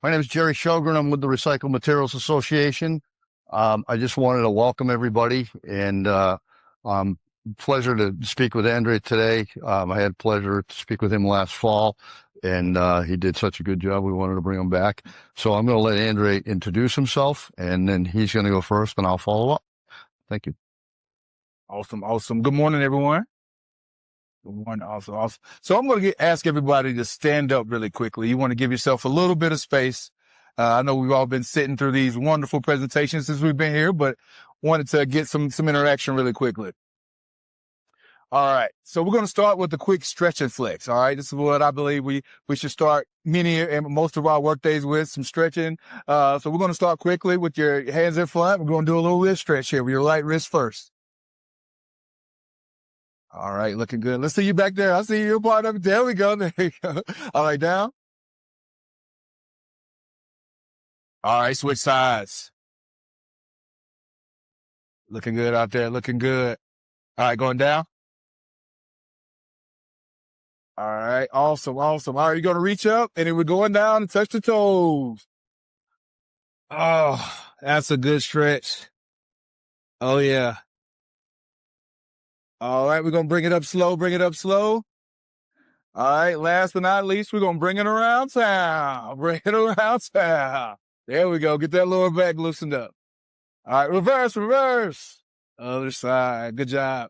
My name is Jerry Sjogren. I'm with the Recycled Materials Association. I just wanted to welcome everybody and pleasure to speak with Andre today. I had pleasure to speak with him last fall, and he did such a good job. We wanted to bring him back. So I'm going to let Andre introduce himself, and then he's going to go first, and I'll follow up. Thank you. Awesome. Good morning, everyone. Good morning. Awesome. So I'm going to ask everybody to stand up really quickly. You want to give yourself a little bit of space. I know we've all been sitting through these wonderful presentations since we've been here, but wanted to get some interaction really quickly. All right. So we're going to start with a quick stretch and flex. All right. This is what I believe we should start many and most of our work days with, some stretching. So we're going to start quickly with your hands in front. We're going to do a little wrist stretch here with your right wrist first. All right, looking good. Let's see you back there. I see you part of it. There we go. There you go. All right, down. All right, switch sides. Looking good out there. Looking good. All right, going down. All right, awesome. All right, you're going to reach up, and then we're going down and touch the toes. Oh, that's a good stretch. Oh, yeah. All right, we're going to bring it up slow. All right, last but not least, we're going to bring it around town. There we go. Get that lower back loosened up. All right, reverse. Other side. Good job.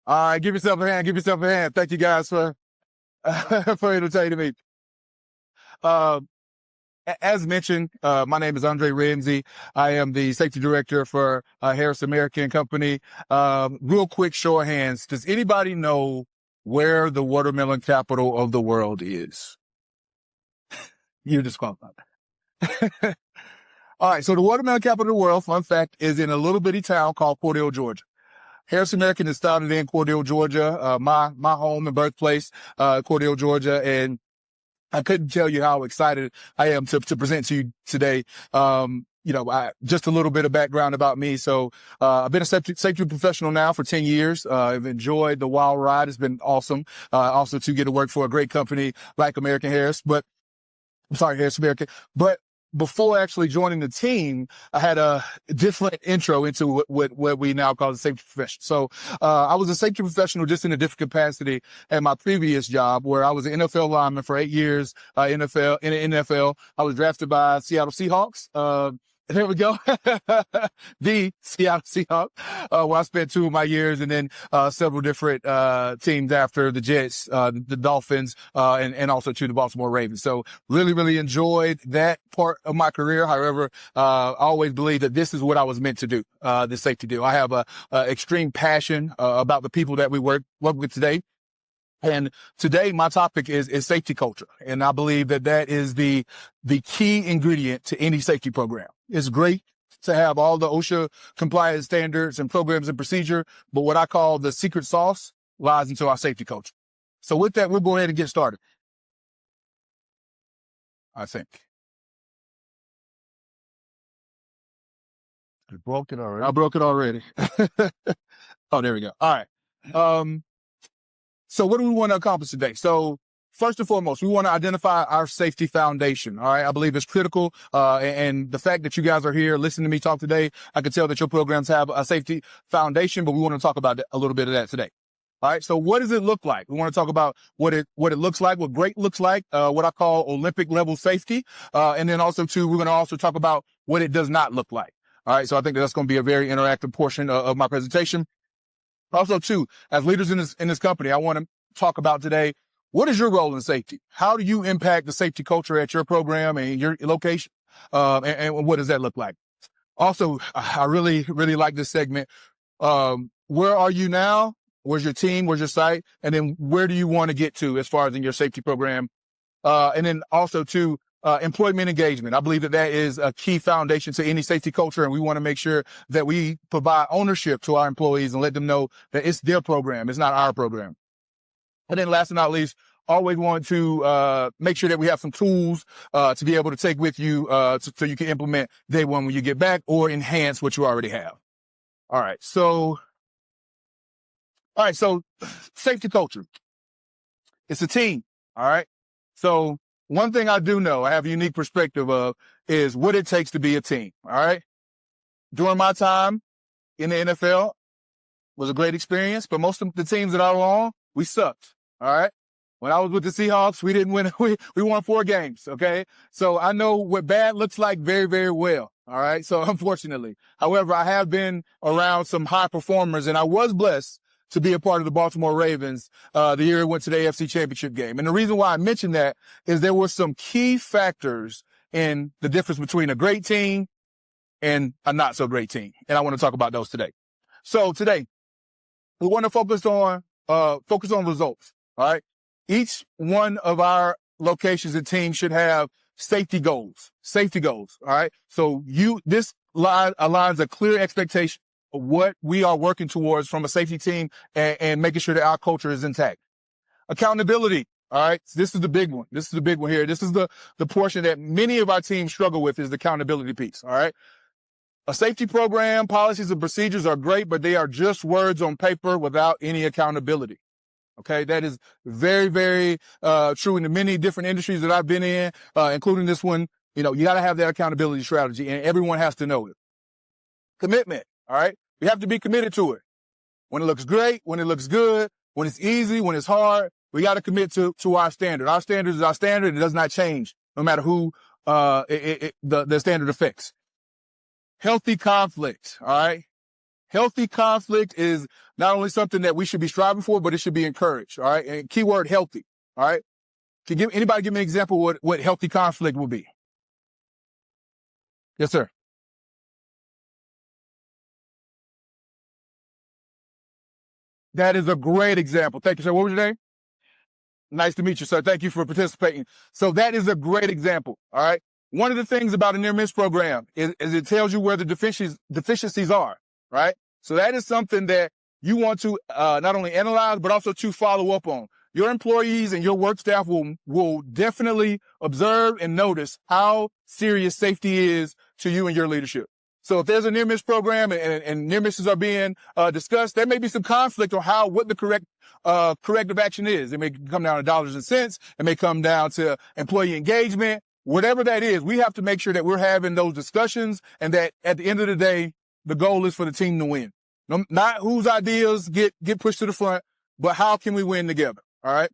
All right, give yourself a hand. Thank you guys for entertaining me. As mentioned, my name is Andre Ramsey. I am the safety director for Harris American Company. Real quick show of hands. Does anybody know where the watermelon capital of the world is? You're disqualified. All right. So the watermelon capital of the world, fun fact, is in a little bitty town called Cordell, Georgia. Harris American is founded in Cordell, Georgia, my home and birthplace, Cordell, Georgia. And I couldn't tell you how excited I am to present to you today. Just a little bit of background about me. So, I've been a safety professional now for 10 years. I've enjoyed the wild ride. It's been awesome. Also to get to work for a great company like Harris American. But before actually joining the team, I had a different intro into what we now call the safety profession. So, I was a safety professional just in a different capacity at my previous job, where I was an NFL lineman for 8 years, in the NFL. I was drafted by Seattle Seahawks. There we go. The Seattle Seahawks, where I spent 2 of my years, and then, several different, teams after the Jets, the Dolphins, and also to the Baltimore Ravens. So really enjoyed that part of my career. However, I always believed that this is what I was meant to do, this safety deal. I have a extreme passion, about the people that we work with today. And today my topic is safety culture. And I believe that is the key ingredient to any safety program. It's great to have all the OSHA compliant standards and programs and procedure, but what I call the secret sauce lies into our safety culture. So with that, we'll go ahead and get started. I think. You broke it already. I broke it already. Oh, there we go. All right. So what do we want to accomplish today? So first and foremost, we want to identify our safety foundation. All right. I believe it's critical. And the fact that you guys are here listening to me talk today, I can tell that your programs have a safety foundation, but we want to talk about a little bit of that today. All right. So what does it look like? We want to talk about what it looks like, what great looks like, what I call Olympic level safety. And then also we're going to also talk about what it does not look like. All right. So I think that's going to be a very interactive portion of my presentation. Also, as leaders in this company, I want to talk about today, what is your role in safety? How do you impact the safety culture at your program and your location? And what does that look like? Also, I really like this segment. Where are you now? Where's your team? Where's your site? And then where do you want to get to as far as in your safety program? And then also employment engagement. I believe that is a key foundation to any safety culture, and we want to make sure that we provide ownership to our employees and let them know that it's their program, it's not our program. And then last but not least, always want to make sure that we have some tools to be able to take with you so you can implement day one when you get back or enhance what you already have. All right, so safety culture. It's a team, all right? So one thing I do know, I have a unique perspective of, is what it takes to be a team. All right. During my time in the NFL, was a great experience, but most of the teams that I was on, we sucked. All right. When I was with the Seahawks, we didn't win. We won 4 games. Okay. So I know what bad looks like very, very well. All right. So unfortunately, however, I have been around some high performers, and I was blessed to be a part of the Baltimore Ravens the year it went to the AFC Championship game. And the reason why I mentioned that is there were some key factors in the difference between a great team and a not so great team. And I want to talk about those today. So today, we want to focus on results. All right. Each one of our locations and teams should have safety goals. All right. So this aligns a clear expectation of what we are working towards from a safety team and making sure that our culture is intact. Accountability. All right. This is the big one. Here. This is the portion that many of our teams struggle with, is the accountability piece. All right. A safety program, policies and procedures are great, but they are just words on paper without any accountability. Okay, that is very, very true in the many different industries that I've been in, including this one. You got to have that accountability strategy, and everyone has to know it. Commitment, all right? We have to be committed to it. When it looks great, when it looks good, when it's easy, when it's hard, we got to commit to our standard. Our standard is our standard. It does not change, no matter who the standard affects. Healthy conflict, all right? Healthy conflict is not only something that we should be striving for, but it should be encouraged, all right? And keyword healthy, all right? Anybody give me an example of what healthy conflict will be? Yes, sir. That is a great example. Thank you, sir. What was your name? Nice to meet you, sir. Thank you for participating. So that is a great example, all right? One of the things about a near-miss program is it tells you where the deficiencies are, right? So that is something that you want to not only analyze, but also to follow up on. Your employees and your work staff will definitely observe and notice how serious safety is to you and your leadership. So if there's a near-miss program and near misses are being discussed, there may be some conflict on what the corrective action is. It may come down to dollars and cents. It may come down to employee engagement. Whatever that is, we have to make sure that we're having those discussions, and that at the end of the day, the goal is for the team to win. Not whose ideas get pushed to the front, but how can we win together? All right.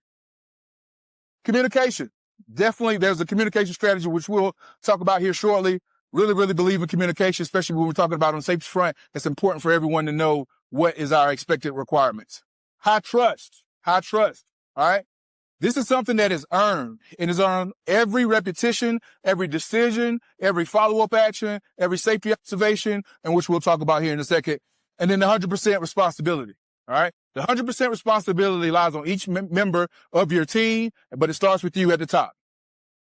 Communication. Definitely, there's a communication strategy, which we'll talk about here shortly. Really, really believe in communication, especially when we're talking about on the safety front. It's important for everyone to know what is our expected requirements. High trust. All right. This is something that is earned. It is earned every repetition, every decision, every follow-up action, every safety observation, and which we'll talk about here in a second. And then the 100% responsibility. All right. The 100% responsibility lies on each member of your team, but it starts with you at the top.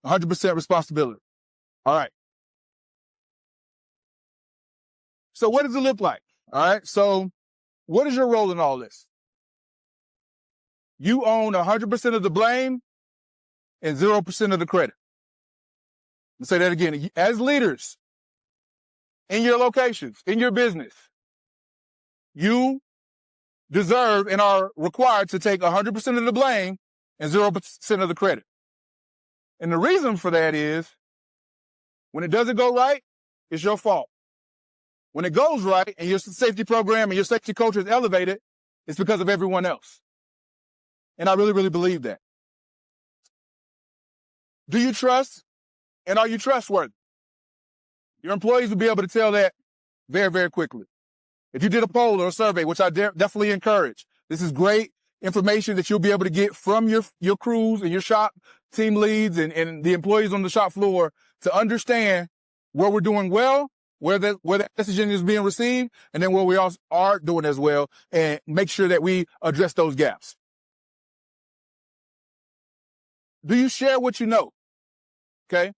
100% responsibility. All right. So what does it look like? All right. So what is your role in all this? You own 100% of the blame and 0% of the credit. Let's say that again. As leaders in your locations, in your business, you deserve and are required to take 100% of the blame and 0% of the credit. And the reason for that is when it doesn't go right, it's your fault. When it goes right and your safety program and your safety culture is elevated, it's because of everyone else. And I really, really believe that. Do you trust, and are you trustworthy? Your employees will be able to tell that very, very quickly. If you did a poll or a survey, which I definitely encourage, this is great information that you'll be able to get from your crews and your shop team leads and the employees on the shop floor to understand where we're doing well, where that messaging is being received, and then where we also are doing as well, and make sure that we address those gaps. Do you share what you know? Okay.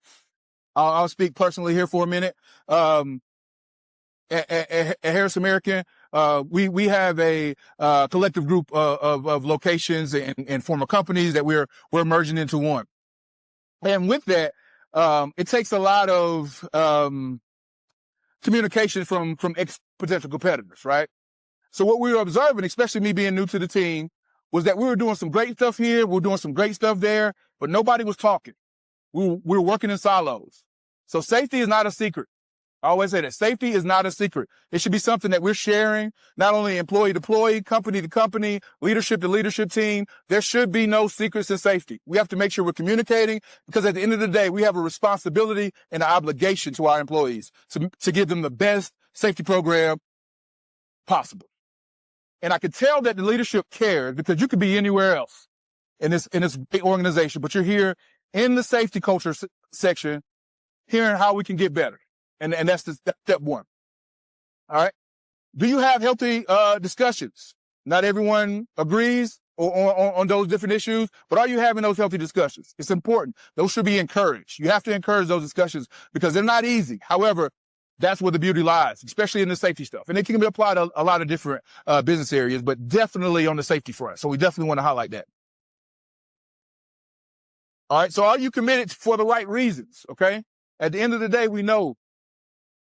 I'll speak personally here for a minute. At Harris American, we have a collective group of locations and former companies that we're merging into one. And with that, it takes a lot of communication from potential competitors, right? So what we were observing, especially me being new to the team, was that we were doing some great stuff here, we were doing some great stuff there, but nobody was talking. We're working in silos. So safety is not a secret. I always say that safety is not a secret. It should be something that we're sharing, not only employee to employee, company to company, leadership to leadership team. There should be no secrets in safety. We have to make sure we're communicating, because at the end of the day, we have a responsibility and an obligation to our employees to give them the best safety program possible. And I could tell that the leadership cares, because you could be anywhere else in this big organization, but you're here in the safety culture section, hearing how we can get better. And that's step one. All right. Do you have healthy discussions? Not everyone agrees on those different issues, but are you having those healthy discussions? It's important. Those should be encouraged. You have to encourage those discussions, because they're not easy. However, that's where the beauty lies, especially in the safety stuff. And it can be applied to a lot of different business areas, but definitely on the safety front. So we definitely want to highlight that. All right. So are you committed for the right reasons? Okay. At the end of the day, we know,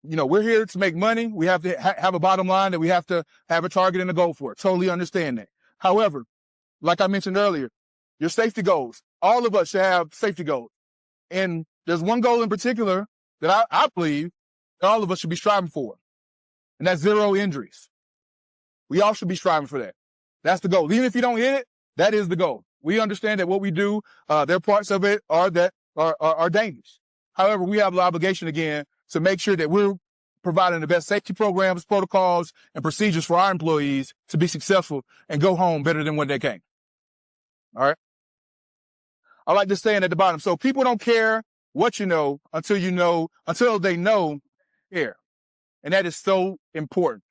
we're here to make money. We have to have a bottom line that we have to have a target and a goal for. Totally understand that. However, like I mentioned earlier, your safety goals, all of us should have safety goals. And there's one goal in particular that I believe that all of us should be striving for. And that's 0 injuries. We all should be striving for that. That's the goal. Even if you don't hit it, that is the goal. We understand that what we do, there are parts of it are dangerous. However, we have the obligation again to make sure that we're providing the best safety programs, protocols, and procedures for our employees to be successful and go home better than when they came. All right. I like this saying at the bottom. So people don't care what you know until they know care. And that is so important.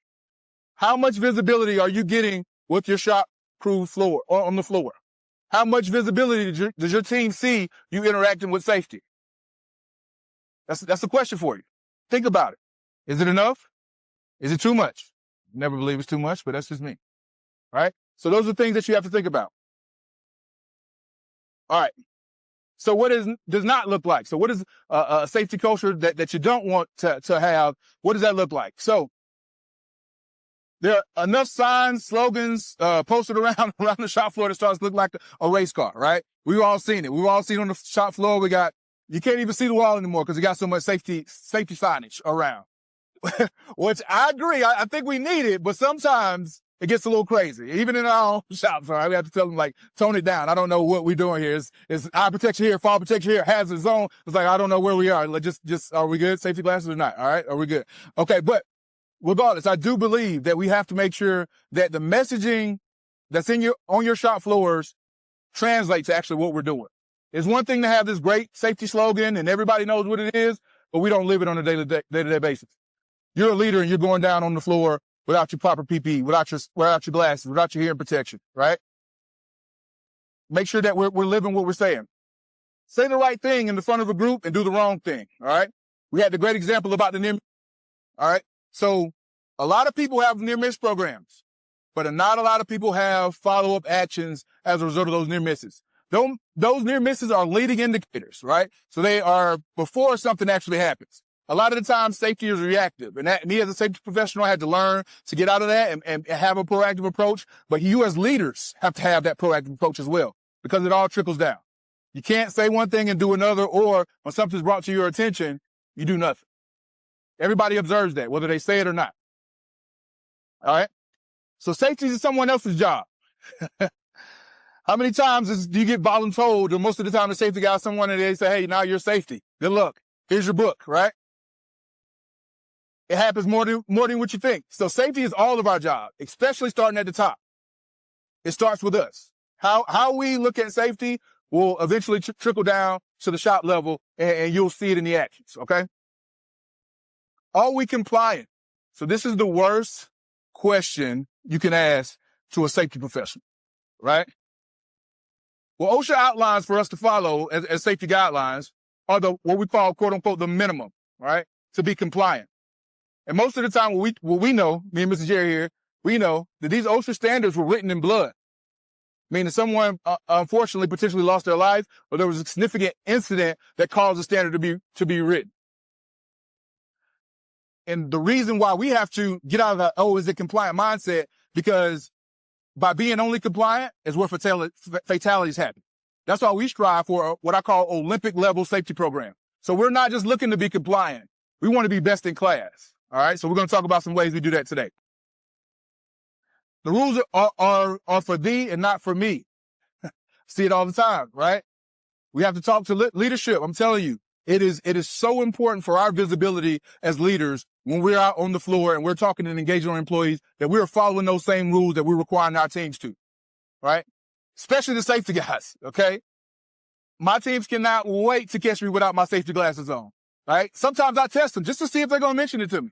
How much visibility are you getting with your shop crew floor or on the floor? How much visibility does your team see you interacting with safety? That's a question for you. Think about it. Is it enough? Is it too much? Never believe it's too much, but that's just me. All right. So those are things that you have to think about. All right. So what does not look like? So what is a safety culture that you don't want to have? What does that look like? So there are enough signs, slogans posted around the shop floor that starts to look like a race car, right? We've all seen it. We've all seen it on the shop floor. You can't even see the wall anymore because you got so much safety signage around. Which I agree. I think we need it, but sometimes it gets a little crazy. Even in our own shops, all right? We have to tell them, like, tone it down. I don't know what we're doing here. It's eye protection here, fall protection here, hazard zone. It's like, I don't know where we are. Like, just are we good? Safety glasses or not? All right? Are we good? Okay, but regardless, I do believe that we have to make sure that the messaging that's on your shop floors translates to actually what we're doing. It's one thing to have this great safety slogan and everybody knows what it is, but we don't live it on a day-to-day basis. You're a leader and you're going down on the floor without your proper PPE, without your glasses, without your hearing protection, right? Make sure that we're living what we're saying. Say the right thing in the front of a group and do the wrong thing, all right? We had the great example about the near, all right? So a lot of people have near-miss programs, but not a lot of people have follow-up actions as a result of those near misses. Those near misses are leading indicators, right? So they are before something actually happens. A lot of the time, safety is reactive. And me as a safety professional, I had to learn to get out of that and have a proactive approach. But you as leaders have to have that proactive approach as well, because it all trickles down. You can't say one thing and do another, or when something's brought to your attention, you do nothing. Everybody observes that, whether they say it or not. All right? So safety is someone else's job. How many times do you get voluntold, or most of the time the safety guy, someone, and they say, hey, now you're safety. Good luck. Here's your book, right? It happens more than what you think. So safety is all of our job, especially starting at the top. It starts with us. How we look at safety will eventually trickle down to the shop level, and you'll see it in the actions, okay? Are we compliant? So this is the worst question you can ask to a safety professional, right? Well, OSHA outlines for us to follow as safety guidelines are what we call, quote unquote, the minimum, right? To be compliant. And most of the time, what we know, me and Mr. Jerry here, we know that these OSHA standards were written in blood, meaning someone, unfortunately, potentially lost their life, or there was a significant incident that caused the standard to be written. And the reason why we have to get out of that, is it compliant mindset, because by being only compliant is where fatalities happen. That's why we strive for what I call Olympic level safety program. So we're not just looking to be compliant. We want to be best in class. All right. So we're going to talk about some ways we do that today. The rules are for thee and not for me. See it all the time, right? We have to talk to leadership. I'm telling you, it is so important for our visibility as leaders when we're out on the floor and we're talking and engaging our employees that we're following those same rules that we're requiring our teams to, right? Especially the safety guys, okay? My teams cannot wait to catch me without my safety glasses on, right? Sometimes I test them just to see if they're going to mention it to me.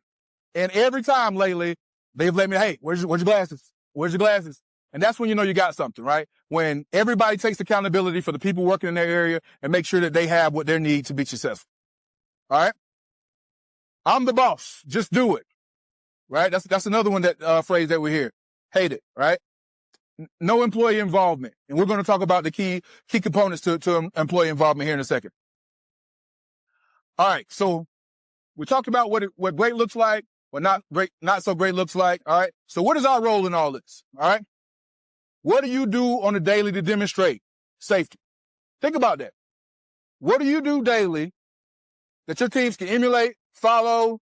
And every time lately, they've let me, hey, where's your glasses? Where's your glasses? And that's when you know you got something, right? When everybody takes accountability for the people working in their area and make sure that they have what they need to be successful. All right? I'm the boss. Just do it. Right? That's another one that phrase that we hear. Hate it, right? No employee involvement. And we're going to talk about the key components to employee involvement here in a second. All right. So we talked about what great looks like, what not so great looks like. All right. So what is our role in all this? All right. What do you do on a daily to demonstrate safety? Think about that. What do you do daily that your teams can emulate, follow,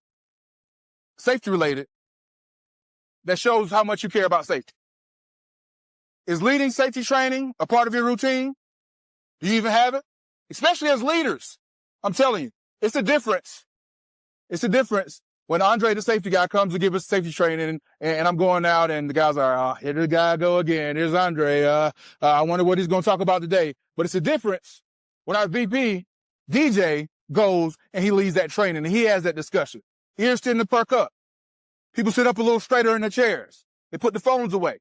safety related, that shows how much you care about safety? Is leading safety training a part of your routine? Do you even have it? Especially as leaders. I'm telling you, it's a difference. It's a difference when Andre, the safety guy, comes to give us safety training and I'm going out and the guys are, here the guy go again. Here's Andre. I wonder what he's going to talk about today. But it's a difference when our VP, DJ, goes and he leads that training and he has that discussion. Ears tend to perk up. People sit up a little straighter in their chairs. They put the phones away,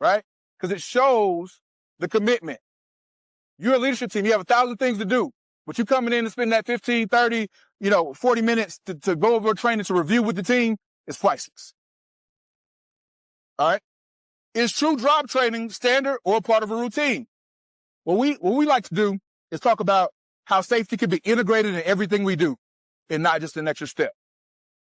right? Because it shows the commitment. You're a leadership team. You have 1,000 things to do, but you coming in and spend that 15, 30, 40 minutes to go over a training to review with the team is priceless. All right. Is true job training standard or part of a routine? What we like to do is talk about how safety can be integrated in everything we do and not just an extra step.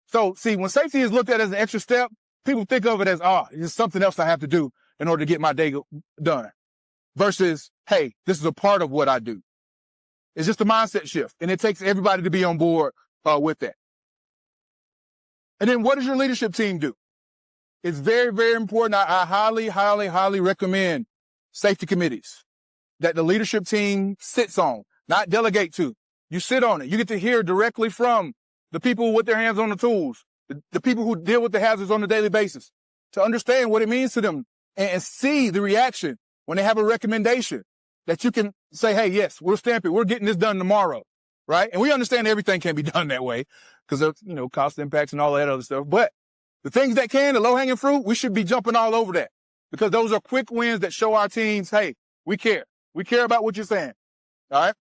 So see, when safety is looked at as an extra step, people think of it as, it's something else I have to do in order to get my day done versus, hey, this is a part of what I do. It's just a mindset shift and it takes everybody to be on board with that. And then what does your leadership team do? It's very, very important. I highly, highly, highly recommend safety committees that the leadership team sits on, not delegate to. You sit on it. You get to hear directly from the people with their hands on the tools, the people who deal with the hazards on a daily basis, to understand what it means to them and see the reaction when they have a recommendation that you can say, hey, yes, we'll stamp it. We're getting this done tomorrow, right? And we understand everything can't be done that way because of, cost impacts and all that other stuff. But the things that can, the low-hanging fruit, we should be jumping all over that because those are quick wins that show our teams, hey, we care. We care about what you're saying, all right?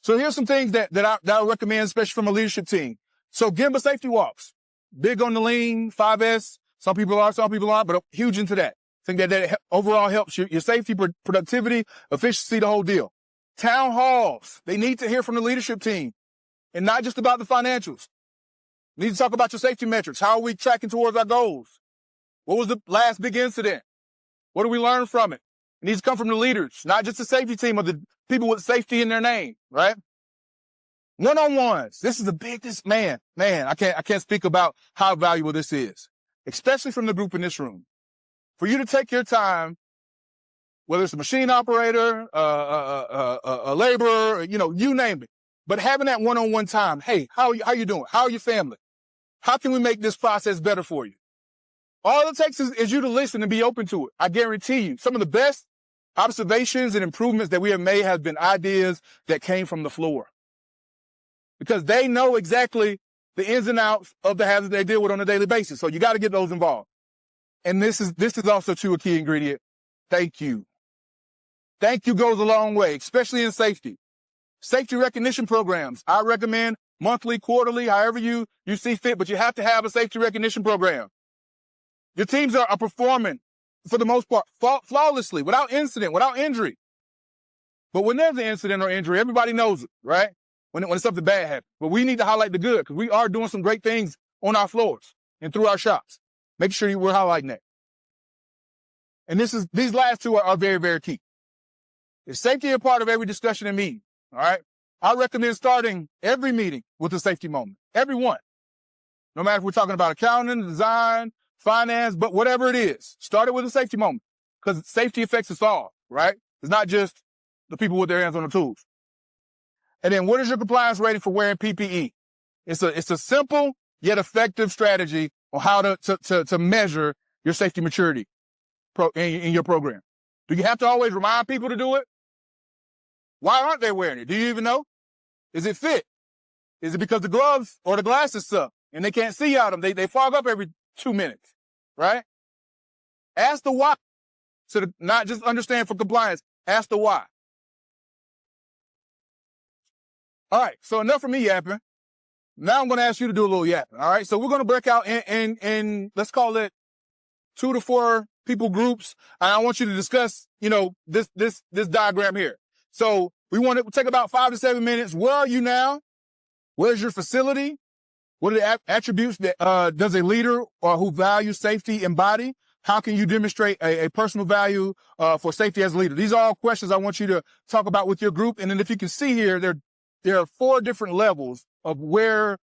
So here's some things that I recommend, especially from a leadership team. So Gemba safety walks, big on the lean, 5S. Some people are, some people aren't, but I'm huge into that. I think that overall helps your safety, productivity, efficiency, the whole deal. Town halls, they need to hear from the leadership team and not just about the financials. We need to talk about your safety metrics. How are we tracking towards our goals? What was the last big incident? What do we learn from it? It needs to come from the leaders, not just the safety team or the people with safety in their name, right? One-on-ones. This is the biggest, man, I can't speak about how valuable this is, especially from the group in this room. For you to take your time, whether it's a machine operator, a laborer, you name it, but having that one-on-one time. Hey, how you doing? How are your family? How can we make this process better for you? All it takes is you to listen and be open to it. I guarantee you, some of the best observations and improvements that we have made have been ideas that came from the floor. Because they know exactly the ins and outs of the hazards they deal with on a daily basis. So you got to get those involved. And this is also too a key ingredient. Thank you. Thank you goes a long way, especially in safety. Safety recognition programs. I recommend monthly, quarterly, however you see fit, but you have to have a safety recognition program. Your teams are performing, for the most part, flawlessly, without incident, without injury. But when there's an incident or injury, everybody knows it, right? When something bad happens. But we need to highlight the good because we are doing some great things on our floors and through our shops. Make sure we're highlighting that. And these last two are very, very key. Is safety a part of every discussion and meeting? All right. I recommend starting every meeting with a safety moment. Every one. No matter if we're talking about accounting, design, finance, but whatever it is, start it with a safety moment because safety affects us all, right? It's not just the people with their hands on the tools. And then what is your compliance rating for wearing PPE? It's a simple yet effective strategy on how to measure your safety maturity in your program. Do you have to always remind people to do it? Why aren't they wearing it? Do you even know? Is it fit? Is it because the gloves or the glasses suck and they can't see out of them? They fog up every 2 minutes, right? Ask the why. So not just understand for compliance, ask the why. All right, so enough of me yapping. Now I'm going to ask you to do a little yapping, all right? So we're going to break out in let's call it 2 to 4 people groups. And I want you to discuss, this diagram here. So we want to take about 5 to 7 minutes. Where are you now? Where's your facility? What are the attributes that does a leader or who values safety embody? How can you demonstrate a personal value for safety as a leader? These are all questions I want you to talk about with your group. And then if you can see here, there are 4 different levels of where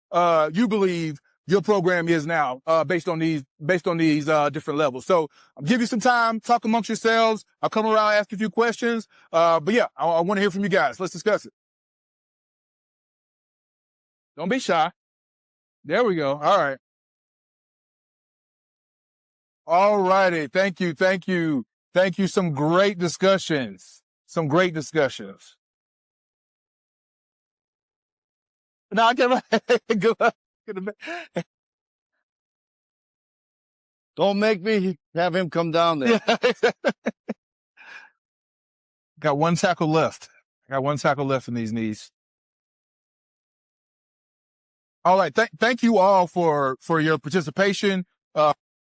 you believe your program is now based on these different levels. So I'll give you some time, talk amongst yourselves. I'll come around, ask you a few questions. But yeah, I want to hear from you guys. Let's discuss it. Don't be shy. There we go. All right. All righty. Thank you. Thank you. Thank you. Some great discussions. No, I can't. Good luck. Don't make me have him come down there. Got 1 tackle left. In these knees. All right. Thank you all for your participation.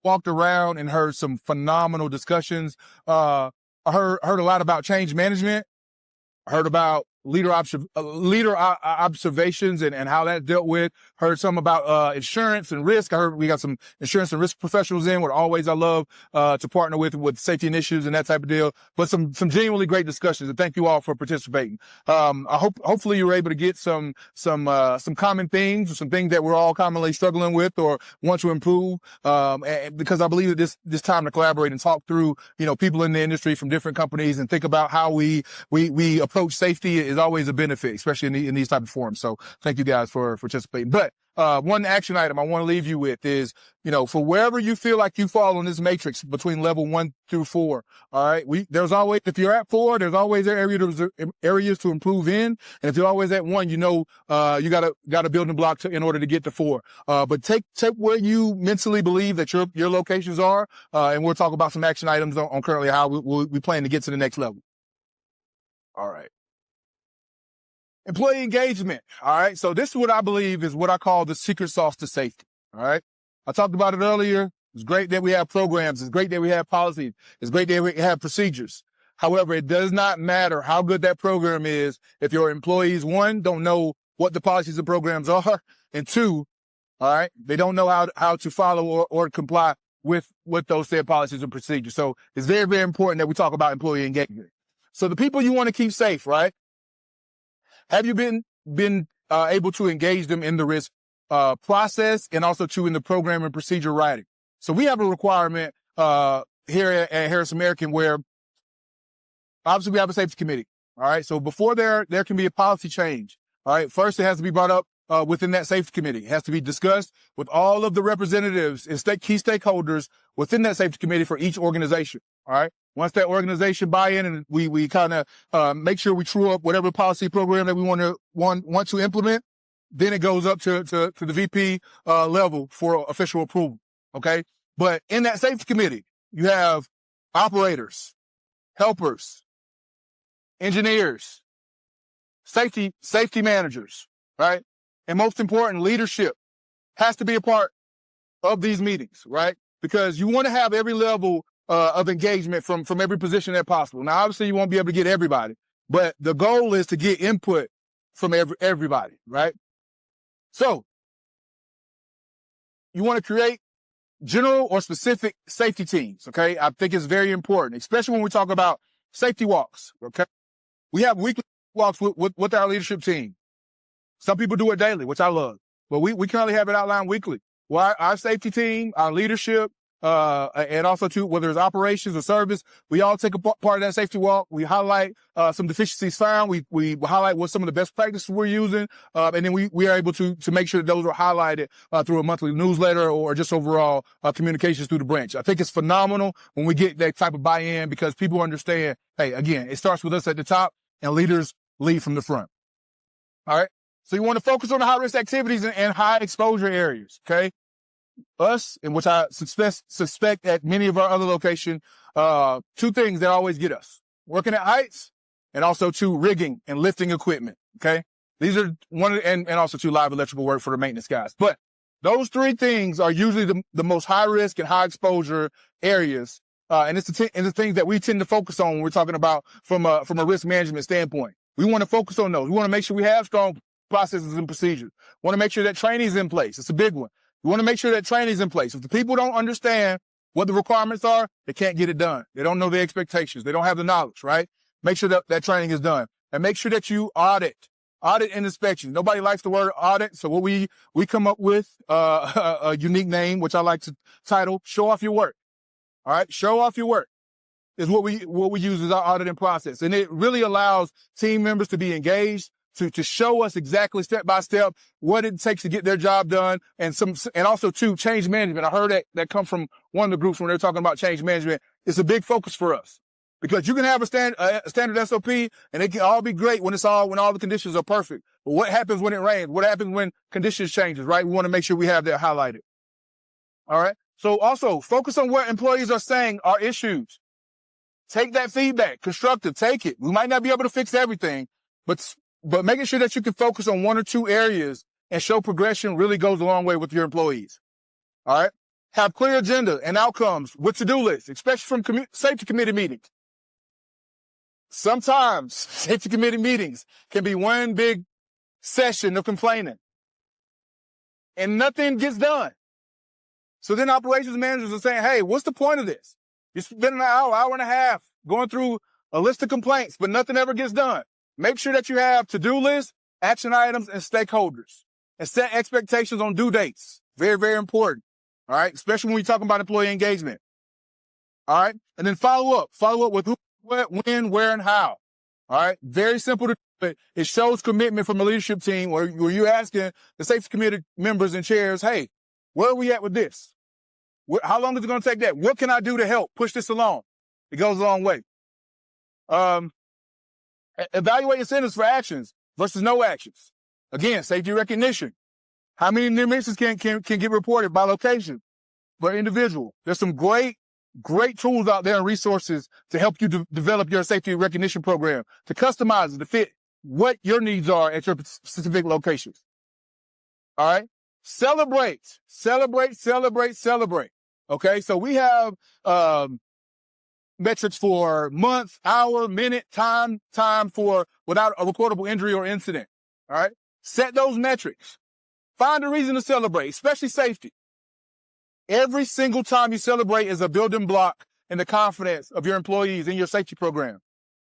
Walked around and heard some phenomenal discussions. I heard a lot about change management. I heard about leader observations and how that dealt with. Heard some about insurance and risk. I heard we got some insurance and risk professionals in, what always I love to partner with safety initiatives and that type of deal. But some genuinely great discussions, and thank you all for participating. Hopefully you were able to get some common themes, some things that we're all commonly struggling with or want to improve. And because I believe that this time to collaborate and talk through, people in the industry from different companies and think about how we approach safety is always a benefit, especially in these type of forums. So thank you guys for participating. But one action item I want to leave you with is, for wherever you feel like you fall on this matrix between level 1 through 4. All right. There's always, if you're at 4, there's always areas to improve in. And if you're always at 1, you got a building block in order to get to 4. But take where you mentally believe that your locations are. And we'll talk about some action items on currently how we plan to get to the next level. All right. Employee engagement. All right. So this is what I believe is what I call the secret sauce to safety. All right. I talked about it earlier. It's great that we have programs. It's great that we have policies. It's great that we have procedures. However, it does not matter how good that program is if your employees, 1, don't know what the policies and programs are, and 2, all right, they don't know how to follow or comply with those said policies and procedures. So it's very, very important that we talk about employee engagement. So the people you want to keep safe, right? Have you been able to engage them in the risk process and also in the program and procedure writing? So we have a requirement here at Harris American where obviously we have a safety committee. All right. So before there can be a policy change. All right. First, it has to be brought up within that safety committee. It has to be discussed with all of the representatives and key stakeholders within that safety committee for each organization. All right. Once that organization buy in and we kind of make sure we true up whatever policy program that we want to implement, then it goes up to the VP level for official approval. Okay. But in that safety committee, you have operators, helpers, engineers, safety managers, right? And most important, leadership has to be a part of these meetings, right? Because you want to have every level of engagement from every position that possible. Now, obviously, you won't be able to get everybody, but the goal is to get input from everybody, right? So you want to create general or specific safety teams, okay? I think it's very important, especially when we talk about safety walks, okay? We have weekly walks with our leadership team. Some people do it daily, which I love, but we currently have it outlined weekly. Well, our safety team, our leadership, and also too, whether it's operations or service, we all take a part of that safety walk. We highlight some deficiencies found. We highlight what some of the best practices we're using, and then we are able to make sure that those are highlighted through a monthly newsletter or just overall communications through the branch. I think it's phenomenal when we get that type of buy-in because people understand, hey, again, it starts with us at the top and leaders lead from the front. All right. So you want to focus on the high-risk activities and high exposure areas, okay? Us, and which I suspect at many of our other locations, two things that always get us. Working at heights and also two, rigging and lifting equipment, okay? These are and also two, live electrical work for the maintenance guys. But those three things are usually the most high-risk and high-exposure areas, and it's the things that we tend to focus on when we're talking about from a risk management standpoint. We want to focus on those. We want to make sure we have strong processes and procedures. We want to make sure that training is in place. It's a big one. We want to make sure that training is in place. If the people don't understand what the requirements are, they can't get it done. They don't know the expectations. They don't have the knowledge, right? Make sure that training is done. And make sure that you audit and inspection. Nobody likes the word audit. So what we come up with a unique name, which I like to title, show off your work. All right. Show off your work is what we use as our auditing process. And it really allows team members to be engaged, to show us exactly step by step what it takes to get their job done, and also too, change management. I heard that come from one of the groups when they're talking about change management. It's a big focus for us because you can have a standard SOP and it can all be great when all the conditions are perfect. But what happens when it rains? What happens when conditions changes, right? We want to make sure we have that highlighted. All right. So also focus on what employees are saying are issues. Take that feedback, constructive, take it. We might not be able to fix everything, but making sure that you can focus on one or two areas and show progression really goes a long way with your employees. All right. Have clear agenda and outcomes with to-do lists, especially from safety committee meetings. Sometimes safety committee meetings can be one big session of complaining and nothing gets done. So then operations managers are saying, hey, what's the point of this? You spend an hour and a half going through a list of complaints, but nothing ever gets done. Make sure that you have to-do lists, action items, and stakeholders, and set expectations on due dates. Very, very important. All right. Especially when we're talking about employee engagement. All right. And then follow up with who, what, when, where, and how. All right. Very simple to do it. It shows commitment from the leadership team where you're asking the safety committee members and chairs, hey, where are we at with this? How long is it going to take that? What can I do to help push this along? It goes a long way. Evaluate incentives for actions versus no actions. Again, safety recognition. How many near misses can get reported by location, by individual? There's some great tools out there and resources to help you develop your safety recognition program, to customize it, to fit what your needs are at your specific locations. All right. Celebrate. Okay. So we have, metrics for month, hour, minute, time for without a recordable injury or incident. All right. Set those metrics. Find a reason to celebrate, especially safety. Every single time you celebrate is a building block in the confidence of your employees in your safety program.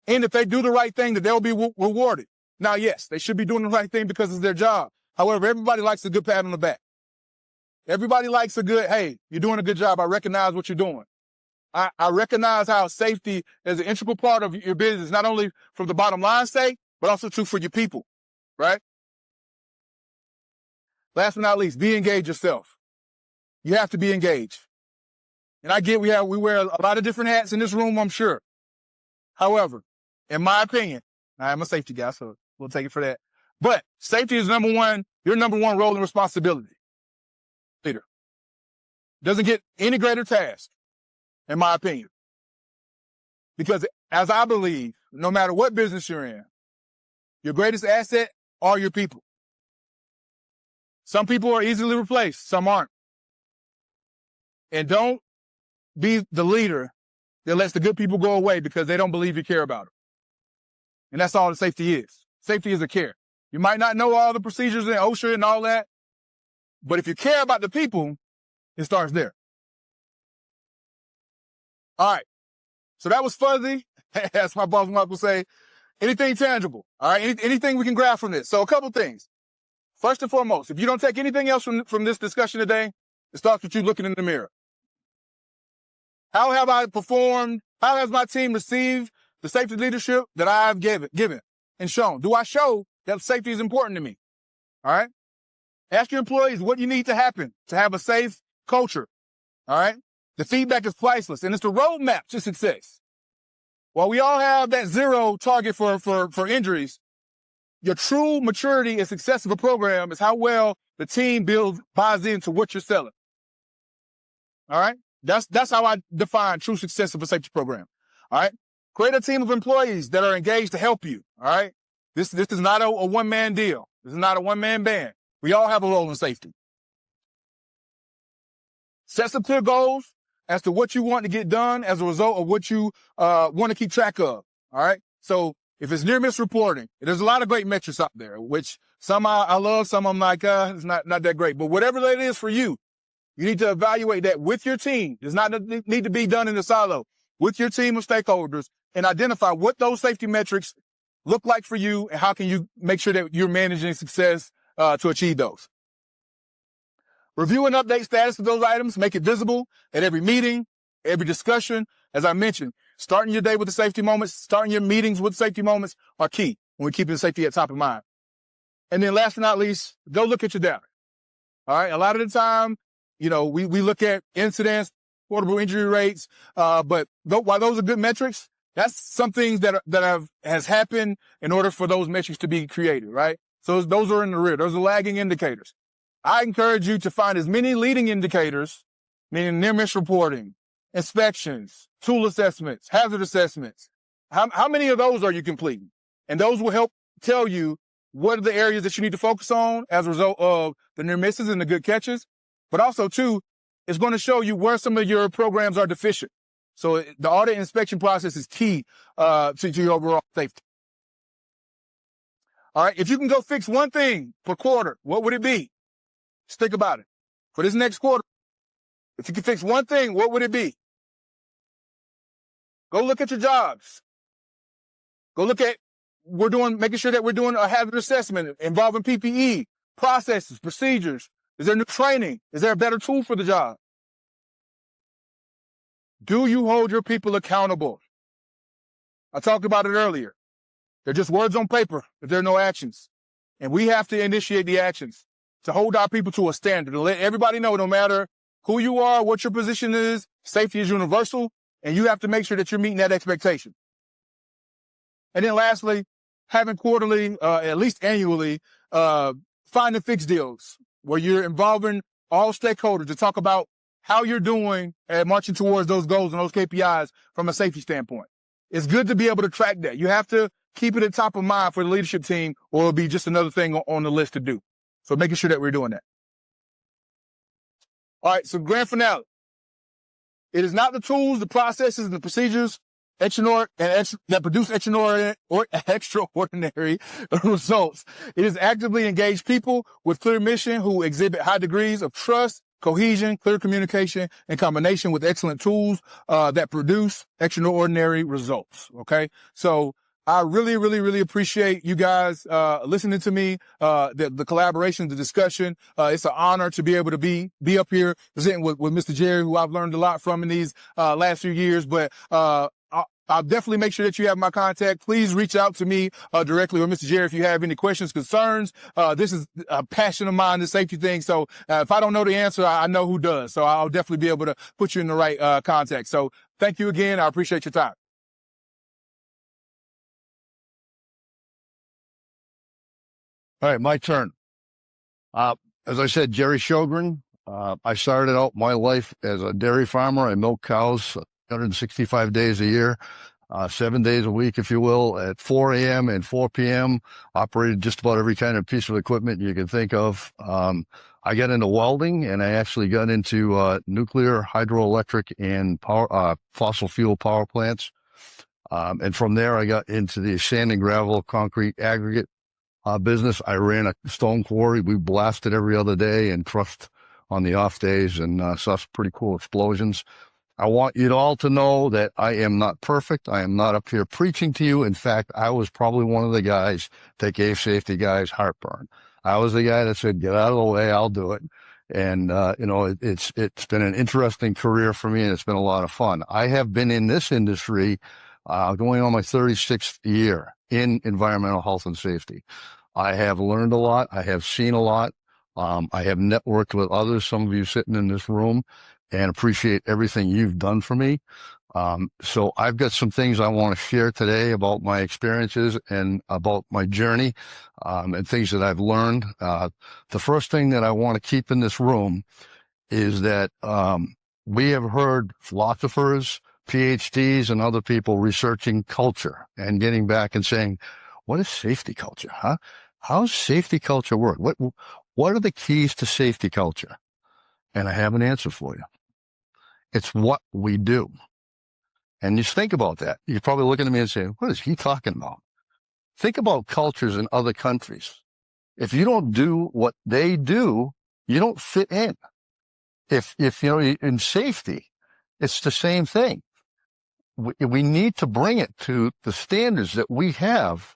And if they do the right thing, that they'll be rewarded. Now, yes, they should be doing the right thing because it's their job. However, everybody likes a good pat on the back. Everybody likes a good, hey, you're doing a good job. I recognize what you're doing. I recognize how safety is an integral part of your business, not only from the bottom line sake, but also too for your people, right? Last but not least, be engaged yourself. You have to be engaged. And I get we wear a lot of different hats in this room, I'm sure. However, in my opinion, I'm a safety guy, so we'll take it for that. But safety is your number one role and responsibility. Leader. Doesn't get any greater task, in my opinion. Because as I believe, no matter what business you're in, your greatest asset are your people. Some people are easily replaced, some aren't. And don't be the leader that lets the good people go away because they don't believe you care about them. And that's all that safety is. Safety is a care. You might not know all the procedures in OSHA and all that, but if you care about the people, it starts there. All right. So that was fuzzy, as my boss Mark would say. Anything tangible? All right. Anything we can grab from this? So a couple things. First and foremost, if you don't take anything else from this discussion today, it starts with you looking in the mirror. How have I performed? How has my team received the safety leadership that I've given and shown? Do I show that safety is important to me? All right. Ask your employees what you need to happen to have a safe culture. All right. The feedback is priceless, and it's the roadmap to success. While we all have that zero target for injuries, your true maturity and success of a program is how well the team buys into what you're selling. All right. That's how I define true success of a safety program. All right. Create a team of employees that are engaged to help you. All right. This is not a one-man deal. This is not a one-man band. We all have a role in safety. Set some clear goals as to what you want to get done as a result of what you want to keep track of. All right. So if it's near miss reporting, there's a lot of great metrics out there, which some I love, some I'm like, it's not that great. But whatever that is for you, you need to evaluate that with your team. It does not need to be done in a silo. With your team of stakeholders, and identify what those safety metrics look like for you and how can you make sure that you're managing success to achieve those. Review and update status of those items. Make it visible at every meeting, every discussion. As I mentioned, starting your day with the safety moments, starting your meetings with safety moments are key when we're keeping safety at top of mind. And then last but not least, go look at your data. All right. A lot of the time, we look at incidents, portable injury rates, but while those are good metrics, that's some things that has happened in order for those metrics to be created, right? So those are in the rear. Those are lagging indicators. I encourage you to find as many leading indicators, meaning near miss reporting, inspections, tool assessments, hazard assessments. How many of those are you completing? And those will help tell you what are the areas that you need to focus on as a result of the near misses and the good catches. But also, too, it's going to show you where some of your programs are deficient. So the audit inspection process is key to your overall safety. All right. If you can go fix one thing per quarter, what would it be? Just think about it. For this next quarter, if you can fix one thing, what would it be? Go look at your jobs. Go look at making sure that we're doing a hazard assessment involving PPE, processes, procedures. Is there new training? Is there a better tool for the job? Do you hold your people accountable? I talked about it earlier. They're just words on paper if there are no actions. And we have to initiate the actions to hold our people to a standard, to let everybody know no matter who you are, what your position is, safety is universal, and you have to make sure that you're meeting that expectation. And then lastly, having quarterly, at least annually, find and fix deals where you're involving all stakeholders to talk about how you're doing and marching towards those goals and those KPIs from a safety standpoint. It's good to be able to track that. You have to keep it at top of mind for the leadership team, or it'll be just another thing on the list to do. So making sure that we're doing that. All right, so grand finale. It is not the tools, the processes, and the procedures that produce extraordinary results. It is actively engaged people with clear mission who exhibit high degrees of trust, cohesion, clear communication, in combination with excellent tools that produce extraordinary results. Okay, so I really, really, really appreciate you guys listening to me, the collaboration, the discussion. It's an honor to be able to be up here presenting with Mr. Jerry, who I've learned a lot from in these last few years. But I'll definitely make sure that you have my contact. Please reach out to me directly or Mr. Jerry if you have any questions, concerns. This is a passion of mine, the safety thing. So if I don't know the answer, I know who does. So I'll definitely be able to put you in the right contact. So thank you again. I appreciate your time. All right, my turn. As I said, Jerry Sjogren. I started out my life as a dairy farmer. I milk cows 165 days a year, 7 days a week, if you will, at 4 a.m. and 4 p.m. Operated just about every kind of piece of equipment you can think of. I got into welding, and I actually got into nuclear, hydroelectric, and fossil fuel power plants. And from there, I got into the sand and gravel, concrete, aggregate business. I ran a stone quarry. We blasted every other day and crushed on the off days and saw some pretty cool explosions. I want you all to know that I am not perfect. I am not up here preaching to you. In fact, I was probably one of the guys that gave safety guys heartburn. I was the guy that said, get out of the way, I'll do it. And, it's been an interesting career for me, and it's been a lot of fun. I have been in this industry, going on my 36th year in environmental health and safety. I have learned a lot. I have seen a lot. I have networked with others, some of you sitting in this room, and appreciate everything you've done for me. So I've got some things I want to share today about my experiences and about my journey, and things that I've learned. The first thing that I want to keep in this room is that, we have heard philosophers, PhDs, and other people researching culture and getting back and saying, what is safety culture, huh? How's safety culture work? What are the keys to safety culture? And I have an answer for you. It's what we do. And just think about that. You're probably looking at me and saying, what is he talking about? Think about cultures in other countries. If you don't do what they do, you don't fit in. If in safety, it's the same thing. We need to bring it to the standards that we have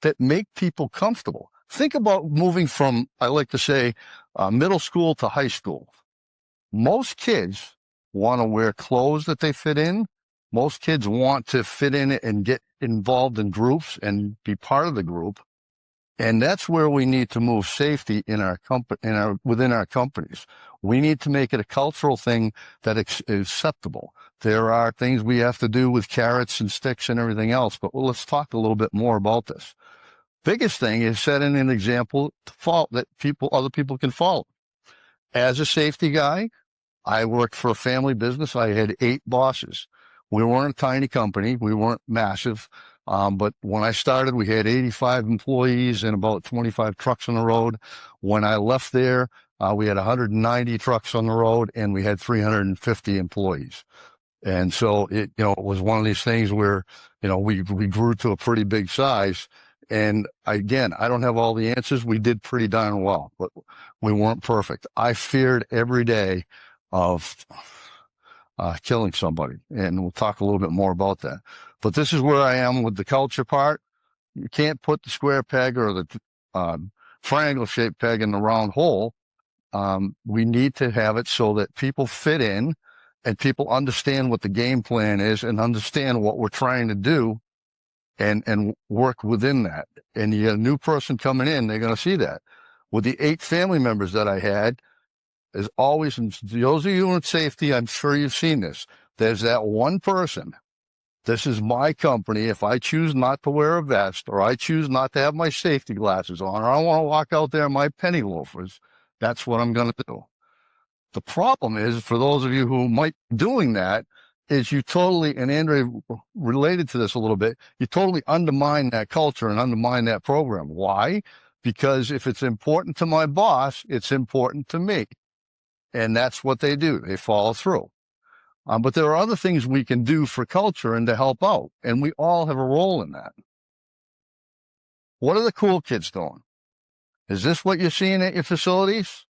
that make people comfortable. Think about moving from, I like to say, middle school to high school. Most kids want to wear clothes that they fit in. Most kids want to fit in and get involved in groups and be part of the group. And that's where we need to move safety in our company, within our companies. We need to make it a cultural thing that is acceptable. There are things we have to do with carrots and sticks and everything else, but let's talk a little bit more about this. Biggest thing is setting an example that other people can follow. As a safety guy, I worked for a family business. I had 8 bosses. We weren't a tiny company. We weren't massive. But when I started, we had 85 employees and about 25 trucks on the road. When I left there, we had 190 trucks on the road and we had 350 employees. And so it was one of these things where, we grew to a pretty big size. And again, I don't have all the answers. We did pretty darn well, but we weren't perfect. I feared every day of killing somebody, and we'll talk a little bit more about that. But this is where I am with the culture part. You can't put the square peg or the triangle-shaped peg in the round hole. We need to have it so that people fit in and people understand what the game plan is and understand what we're trying to do and work within that. And you get a new person coming in, they're going to see that. With the 8 family members that I had, as always, and those of you in safety, I'm sure you've seen this. There's that one person. This is my company. If I choose not to wear a vest, or I choose not to have my safety glasses on, or I want to walk out there in my penny loafers, that's what I'm going to do. The problem is, for those of you who might be doing that, is you totally, and Andre related to this a little bit, you totally undermine that culture and undermine that program. Why? Because if it's important to my boss, it's important to me. And that's what they do. They follow through. But there are other things we can do for culture and to help out. And we all have a role in that. What are the cool kids doing? Is this what you're seeing at your facilities?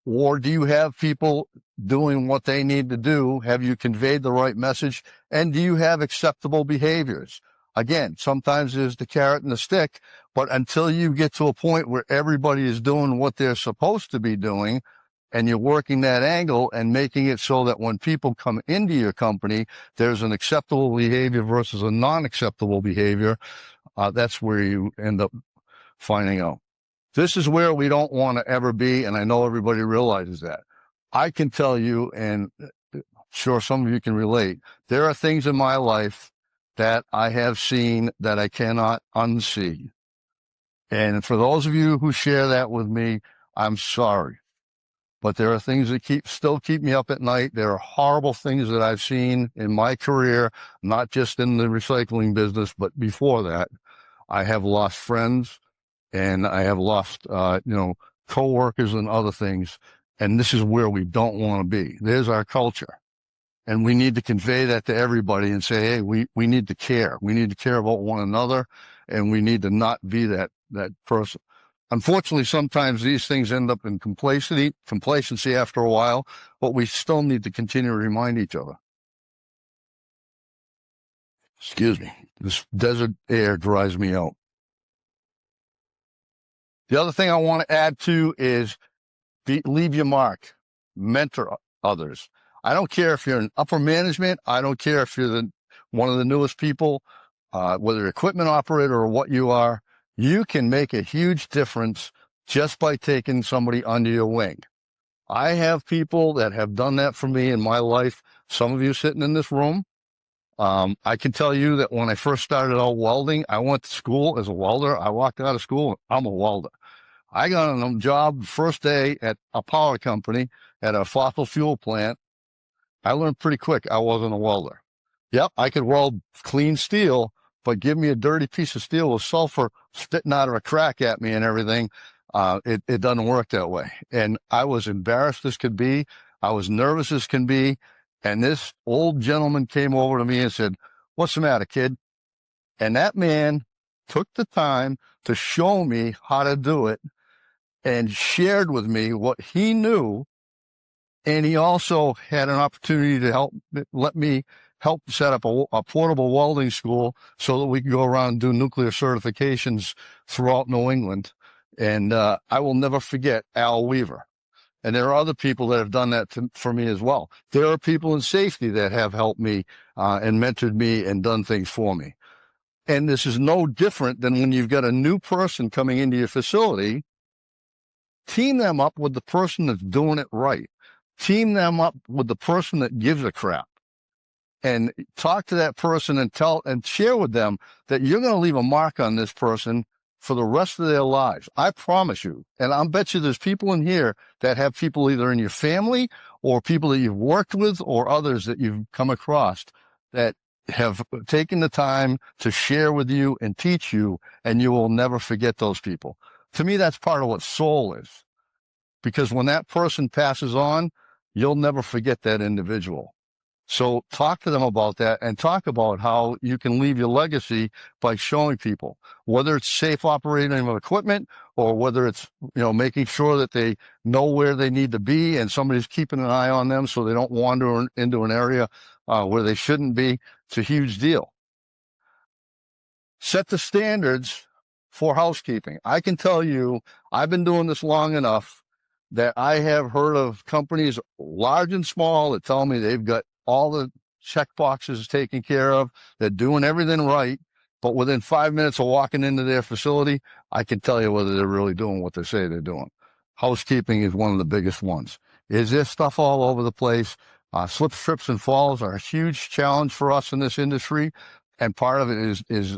Or do you have people doing what they need to do? Have you conveyed the right message? And do you have acceptable behaviors? Again, sometimes there's the carrot and the stick, but until you get to a point where everybody is doing what they're supposed to be doing, and you're working that angle and making it so that when people come into your company, there's an acceptable behavior versus a non-acceptable behavior, that's where you end up finding out. This is where we don't want to ever be, and I know everybody realizes that. I can tell you, and sure some of you can relate, there are things in my life that I have seen that I cannot unsee. And for those of you who share that with me, I'm sorry. But there are things that still keep me up at night. There are horrible things that I've seen in my career, not just in the recycling business, but before that. I have lost friends and I have lost, coworkers and other things. And this is where we don't want to be. There's our culture. And we need to convey that to everybody and say, hey, we need to care. We need to care about one another, and we need to not be that person. Unfortunately, sometimes these things end up in complacency after a while, but we still need to continue to remind each other. Excuse me. This desert air dries me out. The other thing I want to add to is leave your mark, mentor others. I don't care if you're in upper management. I don't care if you're one of the newest people, whether you're equipment operator or what you are. You can make a huge difference just by taking somebody under your wing. I have people that have done that for me in my life. Some of you sitting in this room. I can tell you that when I first started out welding, I went to school as a welder. I walked out of school. I'm a welder. I got on a job first day at a power company at a fossil fuel plant. I learned pretty quick I wasn't a welder. Yep, I could weld clean steel, but give me a dirty piece of steel with sulfur spitting out of a crack at me and everything. It doesn't work that way. And I was embarrassed as could be. I was nervous as can be. And this old gentleman came over to me and said, "What's the matter, kid?" And that man took the time to show me how to do it and shared with me what he knew. And he also had an opportunity to let me help set up a portable welding school so that we could go around and do nuclear certifications throughout New England. And I will never forget Al Weaver. And there are other people that have done that for me as well. There are people in safety that have helped me and mentored me and done things for me. And this is no different than when you've got a new person coming into your facility. Team them up with the person that's doing it right. Team them up with the person that gives a crap. And talk to that person and share with them that you're going to leave a mark on this person for the rest of their lives. I promise you. And I'll bet you there's people in here that have people either in your family or people that you've worked with or others that you've come across that have taken the time to share with you and teach you, and you will never forget those people. To me, that's part of what soul is. Because when that person passes on, you'll never forget that individual. So talk to them about that and talk about how you can leave your legacy by showing people, whether it's safe operating of equipment or whether it's, making sure that they know where they need to be and somebody's keeping an eye on them so they don't wander into an area where they shouldn't be. It's a huge deal. Set the standards for housekeeping. I can tell you, I've been doing this long enough that I have heard of companies large and small that tell me they've got all the check boxes taken care of. They're doing everything right. But within 5 minutes of walking into their facility, I can tell you whether they're really doing what they say they're doing. Housekeeping is one of the biggest ones. Is there stuff all over the place? Slips, trips, and falls are a huge challenge for us in this industry. And part of it is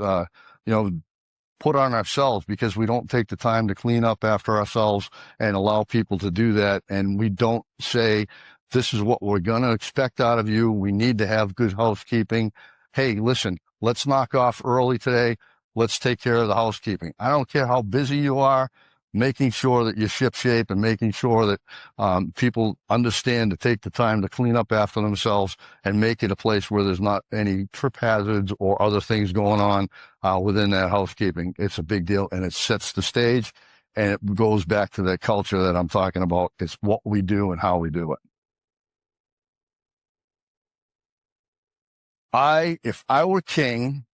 put on ourselves because we don't take the time to clean up after ourselves and allow people to do that. And we don't say, this is what we're going to expect out of you. We need to have good housekeeping. Hey, listen, let's knock off early today. Let's take care of the housekeeping. I don't care how busy you are, making sure that you're shipshape and making sure that people understand to take the time to clean up after themselves and make it a place where there's not any trip hazards or other things going on within that housekeeping. It's a big deal, and it sets the stage, and it goes back to that culture that I'm talking about. It's what we do and how we do it. If I were king,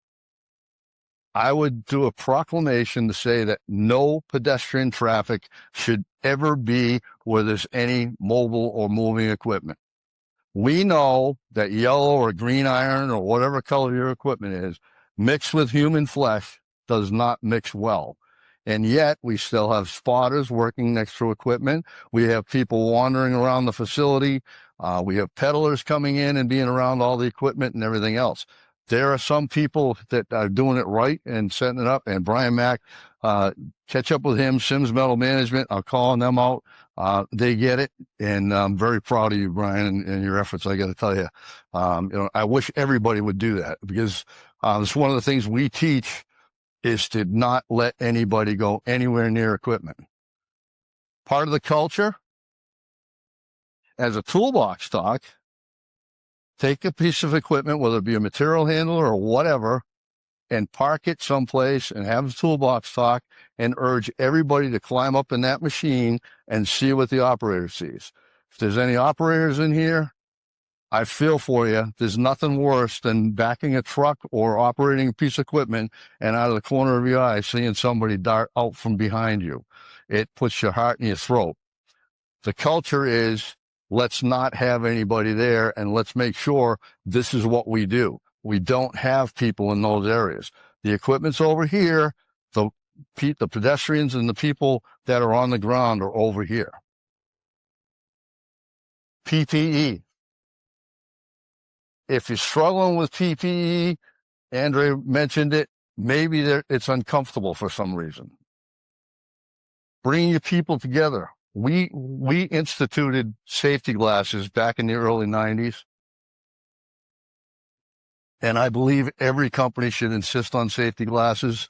I would do a proclamation to say that no pedestrian traffic should ever be where there's any mobile or moving equipment. We know that yellow or green iron or whatever color your equipment is, mixed with human flesh, does not mix well. And yet we still have spotters working next to equipment. We have people wandering around the facility. We have peddlers coming in and being around all the equipment and everything else. There are some people that are doing it right and setting it up. And Brian Mack, catch up with him, Sims Metal Management. I'm calling them out. They get it. And I'm very proud of you, Brian, and your efforts. I got to tell you, I wish everybody would do that because it's one of the things we teach is to not let anybody go anywhere near equipment. Part of the culture, as a toolbox talk, take a piece of equipment, whether it be a material handler or whatever, and park it someplace and have a toolbox talk and urge everybody to climb up in that machine and see what the operator sees. If there's any operators in here, I feel for you. There's nothing worse than backing a truck or operating a piece of equipment and out of the corner of your eye seeing somebody dart out from behind you. It puts your heart in your throat. The culture is, let's not have anybody there, and let's make sure this is what we do. We don't have people in those areas. The equipment's over here. The pedestrians and the people that are on the ground are over here. PPE. If you're struggling with PPE, Andre mentioned it, maybe it's uncomfortable for some reason. Bring your people together. We instituted safety glasses back in the early 90s. And I believe every company should insist on safety glasses.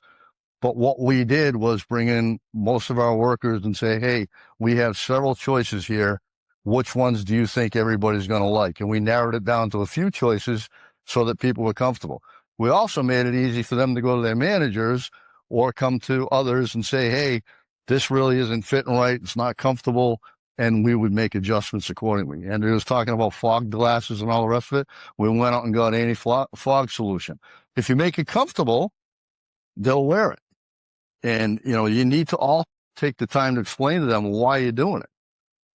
But what we did was bring in most of our workers and say, hey, we have several choices here. Which ones do you think everybody's going to like? And we narrowed it down to a few choices so that people were comfortable. We also made it easy for them to go to their managers or come to others and say, hey, this really isn't fitting right. It's not comfortable. And we would make adjustments accordingly. And he was talking about fog glasses and all the rest of it. We went out and got any fog solution. If you make it comfortable, they'll wear it. And, you need to all take the time to explain to them why you're doing it.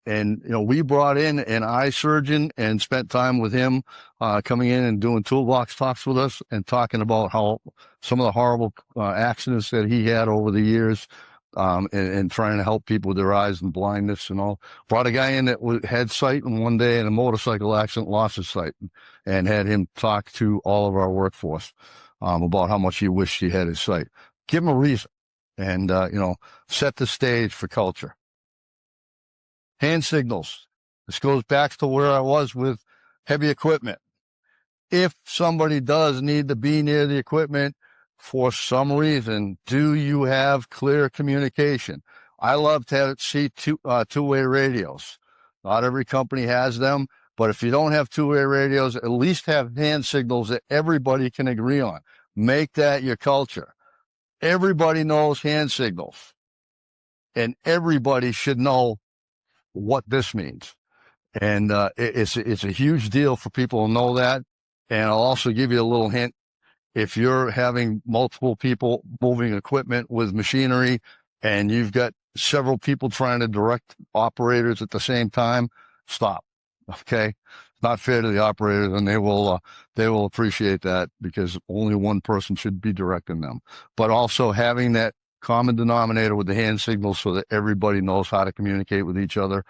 And, we brought in an eye surgeon and spent time with him, coming in and doing toolbox talks with us and talking about how some of the horrible accidents that he had over the years, and trying to help people with their eyes and blindness and all. Brought a guy in that had sight, and one day in a motorcycle accident lost his sight, and had him talk to all of our workforce, about how much he wished he had his sight. Give him a reason. And, set the stage for culture. Hand signals. This goes back to where I was with heavy equipment. If somebody does need to be near the equipment for some reason, do you have clear communication? I love to see two-way radios. Not every company has them, but if you don't have two-way radios, at least have hand signals that everybody can agree on. Make that your culture. Everybody knows hand signals, and everybody should know what this means. And it's a huge deal for people to know that. And I'll also give you a little hint. If you're having multiple people moving equipment with machinery and you've got several people trying to direct operators at the same time, stop. Okay. It's not fair to the operators, and they will appreciate that, because only one person should be directing them. But also having that common denominator with the hand signals so that everybody knows how to communicate with each other.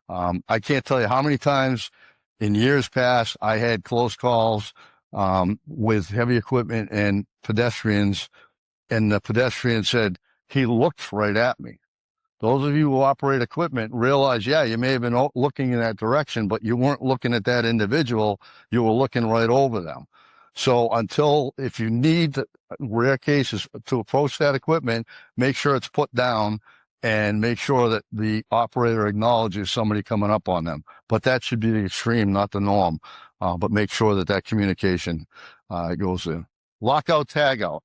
I can't tell you how many times in years past I had close calls with heavy equipment and pedestrians, and the pedestrian said, he looked right at me. Those of you who operate equipment realize, yeah, you may have been looking in that direction, but you weren't looking at that individual. You were looking right over them. So if you need, rare cases, to approach that equipment, make sure it's put down and make sure that the operator acknowledges somebody coming up on them. But that should be the extreme, not the norm. But make sure that communication goes in. Lockout, tagout.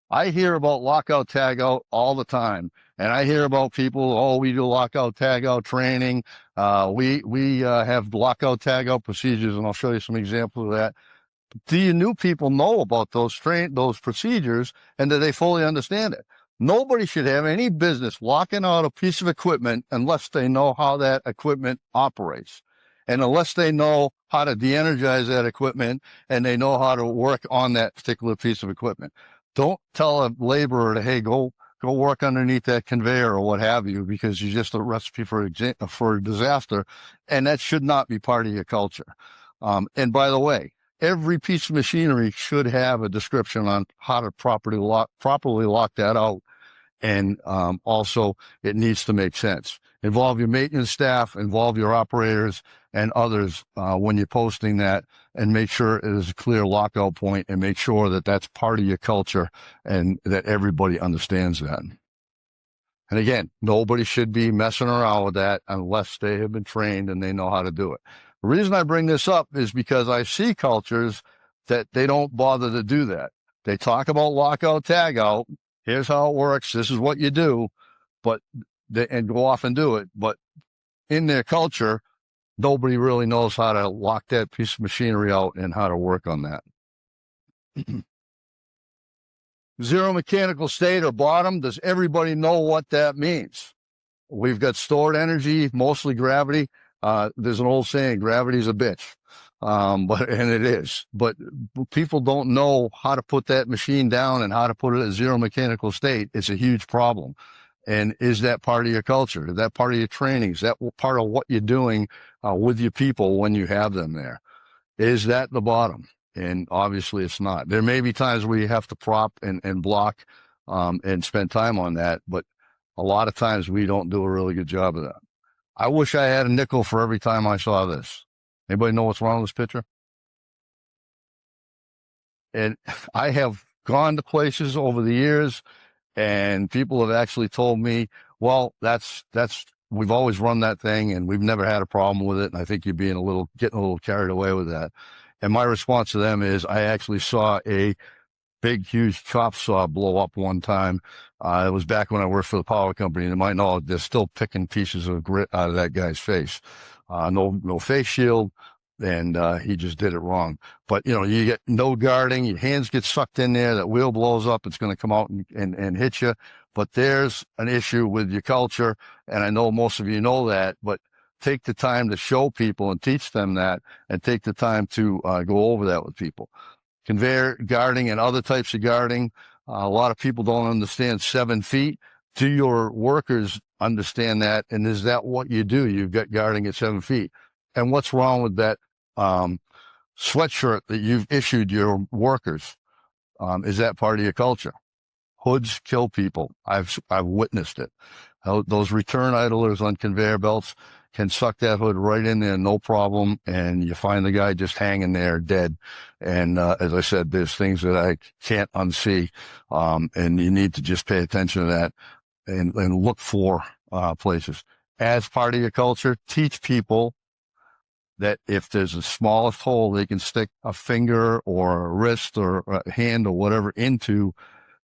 I hear about lockout, tagout all the time. And I hear about people, we do lockout, tagout training. We have lockout, tagout procedures, and I'll show you some examples of that. Do your new people know about those procedures, and do they fully understand it? Nobody should have any business locking out a piece of equipment unless they know how that equipment operates, and unless they know how to de-energize that equipment and they know how to work on that particular piece of equipment. Don't tell a laborer to, hey, go work underneath that conveyor or what have you, because you're just a recipe for disaster, and that should not be part of your culture. And by the way, every piece of machinery should have a description on how to properly lock that out. And also, it needs to make sense. Involve your maintenance staff, involve your operators and others when you're posting that, and make sure it is a clear lockout point, and make sure that that's part of your culture and that everybody understands that. And again, nobody should be messing around with that unless they have been trained and they know how to do it. The reason I bring this up is because I see cultures that they don't bother to do that. They talk about lockout, tagout. Here's how it works. This is what you do, and go off and do it. But in their culture, nobody really knows how to lock that piece of machinery out and how to work on that. Zero mechanical state or bottom, does everybody know what that means? We've got stored energy, mostly gravity. There's an old saying, gravity's a bitch. And it is, but people don't know how to put that machine down and how to put it at zero mechanical state. It's a huge problem. And is that part of your culture? Is that part of your training? Is that part of what you're doing with your people when you have them there? Is that the bottom? And obviously it's not. There may be times where you have to prop and block and spend time on that, but a lot of times we don't do a really good job of that. I wish I had a nickel for every time I saw this. Anybody know what's wrong with this picture? And I have gone to places over the years and people have actually told me, well, we've always run that thing and we've never had a problem with it. And I think you're getting a little carried away with that. And my response to them is I actually saw a big, huge chop saw blow up one time. It was back when I worked for the power company. And you might know they're still picking pieces of grit out of that guy's face. No face shield. And he just did it wrong. But, you get no guarding. Your hands get sucked in there. That wheel blows up. It's going to come out and hit you. But there's an issue with your culture. And I know most of you know that. But take the time to show people and teach them that, and take the time to go over that with people. Conveyor guarding and other types of guarding. A lot of people don't understand 7 feet. Do your workers understand that? And is that what you do? You've got guarding at 7 feet. And what's wrong with that sweatshirt that you've issued your workers? Is that part of your culture? Hoods kill people. I've witnessed it. Those return idlers on conveyor belts can suck that hood right in there, no problem. And you find the guy just hanging there dead. And, as I said, there's things that I can't unsee. And you need to just pay attention to that and look for, places. As part of your culture, teach people that if there's the smallest hole they can stick a finger or a wrist or a hand or whatever into,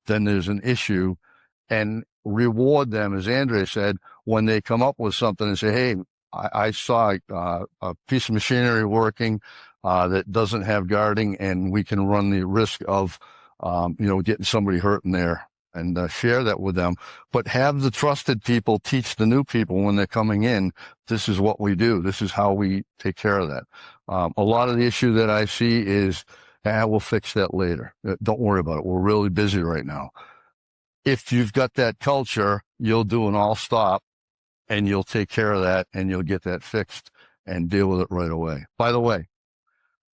then there's an issue. And reward them, as Andre said, when they come up with something and say, hey, I saw a piece of machinery working that doesn't have guarding, and we can run the risk of getting somebody hurt in there, and share that with them. But have the trusted people teach the new people when they're coming in, this is what we do. This is how we take care of that. A lot of the issue that I see is, we'll fix that later. Don't worry about it. We're really busy right now. If you've got that culture, you'll do an all stop and you'll take care of that and you'll get that fixed and deal with it right away. By the way,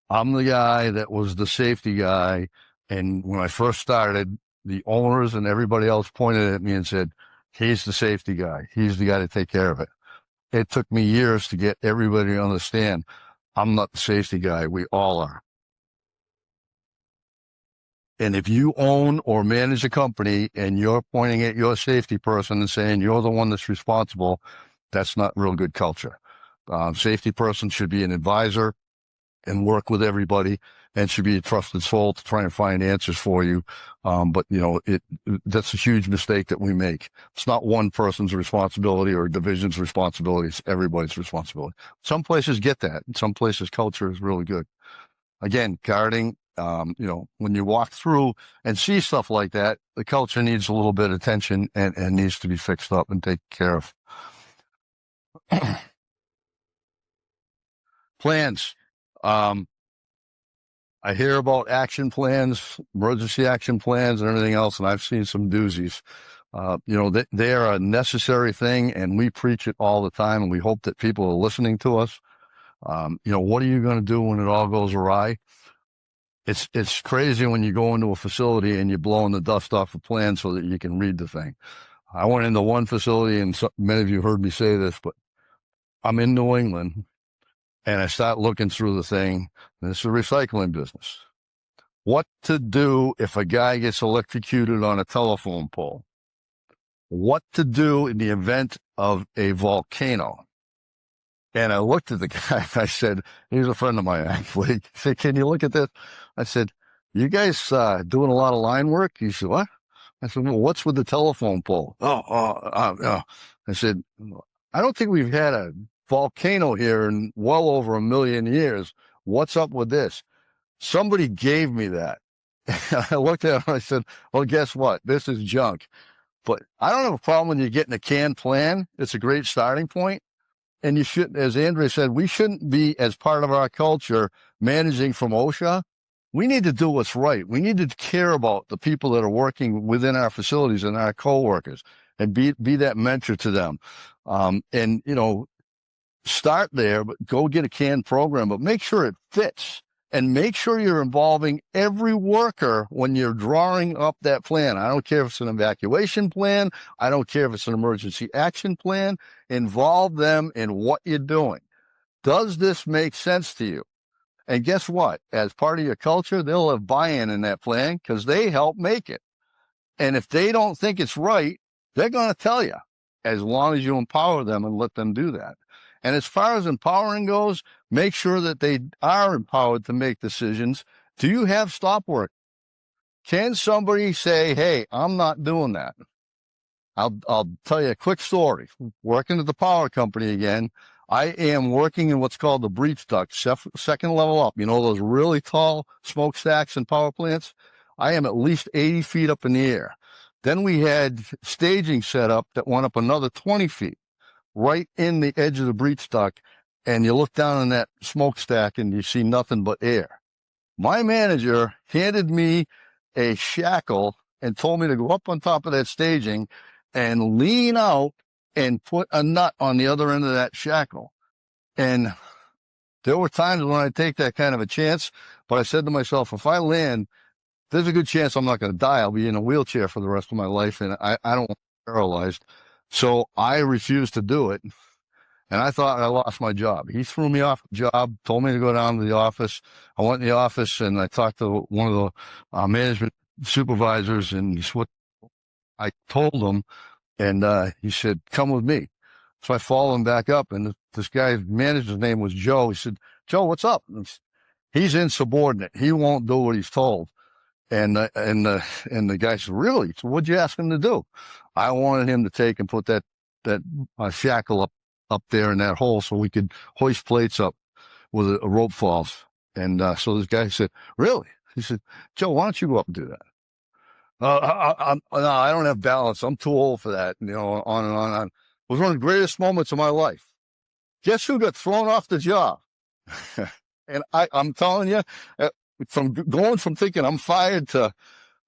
I'm the guy that was the safety guy. And when I first started, the owners and everybody else pointed at me and said, he's the safety guy. He's the guy to take care of it. It took me years to get everybody to understand I'm not the safety guy. We all are. And if you own or manage a company and you're pointing at your safety person and saying you're the one that's responsible, that's not real good culture. Safety person should be an advisor and work with everybody and should be a trusted soul to try and find answers for you. But that's a huge mistake that we make. It's not one person's responsibility or a division's responsibility. It's everybody's responsibility. Some places get that. In some places, culture is really good. Again, guarding, when you walk through and see stuff like that, the culture needs a little bit of attention and needs to be fixed up and taken care of. Plans. I hear about action plans, emergency action plans and everything else, and I've seen some doozies. They are a necessary thing, and we preach it all the time, and we hope that people are listening to us. What are you going to do when it all goes awry? It's crazy when you go into a facility and you're blowing the dust off a plan so that you can read the thing. I went into one facility, and many of you heard me say this, but I'm in New England, and I start looking through the thing. This is a recycling business. What to do if a guy gets electrocuted on a telephone pole? What to do in the event of a volcano? And I looked at the guy and I said, he's a friend of mine, actually. He said, can you look at this? I said, you guys doing a lot of line work? He said, what? I said, well, what's with the telephone pole? I said, I don't think we've had a volcano here in well over 1 million years. What's up with this? Somebody gave me that. I looked at it and I said, well, guess what? This is junk. But I don't have a problem when you're getting a canned plan. It's a great starting point. And you should, as Andrea said, we shouldn't be, as part of our culture, managing from OSHA. We need to do what's right. We need to care about the people that are working within our facilities and our coworkers, and be that mentor to them. And, you know, start there, but go get a canned program, but make sure it fits. And make sure you're involving every worker when you're drawing up that plan. I don't care if it's an evacuation plan. I don't care if it's an emergency action plan. Involve them in what you're doing. Does this make sense to you? And guess what? As part of your culture, they'll have buy-in in that plan because they help make it. And if they don't think it's right, they're going to tell you, as long as you empower them and let them do that. And as far as empowering goes, make sure that they are empowered to make decisions. Do you have stop work? Can somebody say, hey, I'm not doing that? I'll tell you a quick story. Working at the power company again, I am working in what's called the breach duct, second level up. You know, those really tall smokestacks and power plants? I am at least 80 feet up in the air. Then we had staging set up that went up another 20 feet. Right in the edge of the breach duct, and you look down in that smokestack and you see nothing but air. My manager handed me a shackle and told me to go up on top of that staging and lean out and put a nut on the other end of that shackle. And there were times when I take that kind of a chance, but I said to myself, if I land, there's a good chance I'm not going to die. I'll be in a wheelchair for the rest of my life, and I don't want to be paralyzed. So I refused to do it, and I thought I lost my job. He threw me off the job, told me to go down to the office. I went in the office, and I talked to one of the management supervisors, and he's what I told him, and he said, come with me. So I followed him back up, and this guy's manager's name was Joe. He said, Joe, what's up? He's insubordinate. He won't do what he's told. And the guy said, really? So what'd you ask him to do? I wanted him to take and put that shackle up there in that hole so we could hoist plates up with a rope falls. And so this guy said, really? He said, Joe, why don't you go up and do that? No, I don't have balance. I'm too old for that. You know, on and on and on. It was one of the greatest moments of my life. Guess who got thrown off the job? And I'm telling you, from going from thinking I'm fired to,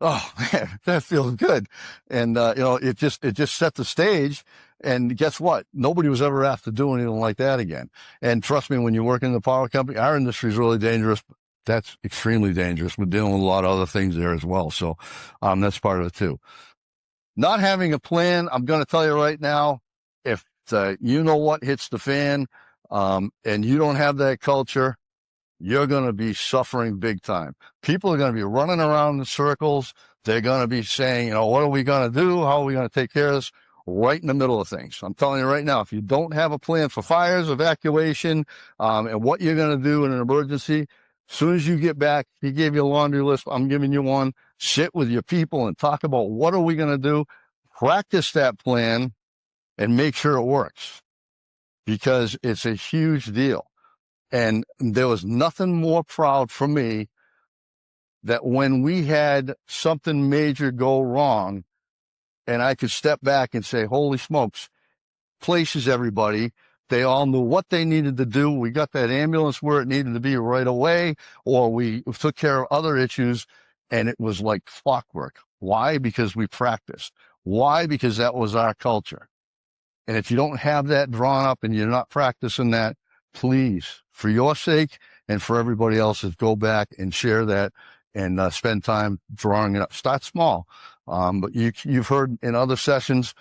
oh man, that feels good. And, you know, it just set the stage. And guess what? Nobody was ever asked to do anything like that again. And trust me, when you work in the power company, our industry is really dangerous. That's extremely dangerous. We're dealing with a lot of other things there as well. So, that's part of it too. Not having a plan, I'm going to tell you right now, if you know what hits the fan, and you don't have that culture, you're going to be suffering big time. People are going to be running around in circles. They're going to be saying, you know, what are we going to do? How are we going to take care of this? Right in the middle of things. I'm telling you right now, if you don't have a plan for fires, evacuation, and what you're going to do in an emergency, as soon as you get back, he gave you a laundry list. I'm giving you one. Sit with your people and talk about what are we going to do? Practice that plan and make sure it works, because it's a huge deal. And there was nothing more proud for me that when we had something major go wrong and I could step back and say, holy smokes, places everybody. They all knew what they needed to do. We got that ambulance where it needed to be right away, or we took care of other issues, and it was like clockwork. Why? Because we practiced. Why? Because that was our culture. And if you don't have that drawn up and you're not practicing that, please, for your sake and for everybody else's, go back and share that and spend time drawing it up. Start small. But you've heard in other sessions,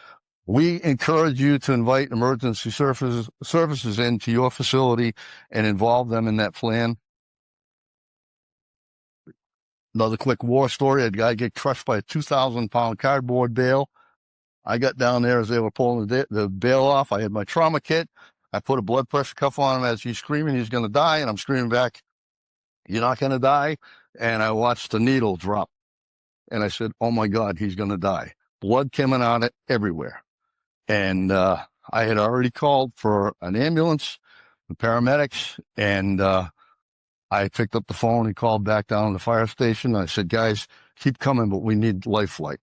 we encourage you to invite emergency services into your facility and involve them in that plan. Another quick war story. A guy get crushed by a 2,000-pound cardboard bale. I got down there as they were pulling the bale off. I had my trauma kit. I put a blood pressure cuff on him as he's screaming he's going to die, and I'm screaming back, you're not going to die. And I watched the needle drop, and I said, oh my God, he's going to die. Blood coming out everywhere. And I had already called for an ambulance, the paramedics, and I picked up the phone and called back down to the fire station. I said, guys, keep coming, but we need life flight.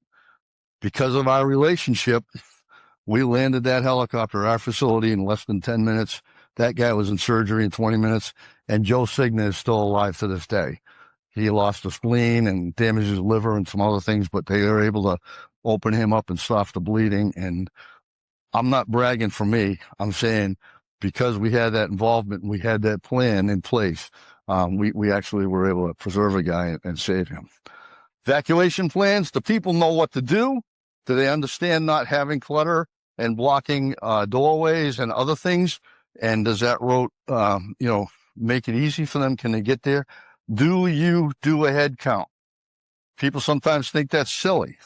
Because of our relationship, we landed that helicopter at our facility in less than 10 minutes. That guy was in surgery in 20 minutes, and Joe Signa is still alive to this day. He lost a spleen and damaged his liver and some other things, but they were able to open him up and stop the bleeding. And I'm not bragging for me. I'm saying because we had that involvement, we had that plan in place. We actually were able to preserve a guy and save him. Evacuation plans, the people know what to do. Do they understand not having clutter and blocking doorways and other things? And does that road, make it easy for them? Can they get there? Do you do a head count? People sometimes think that's silly.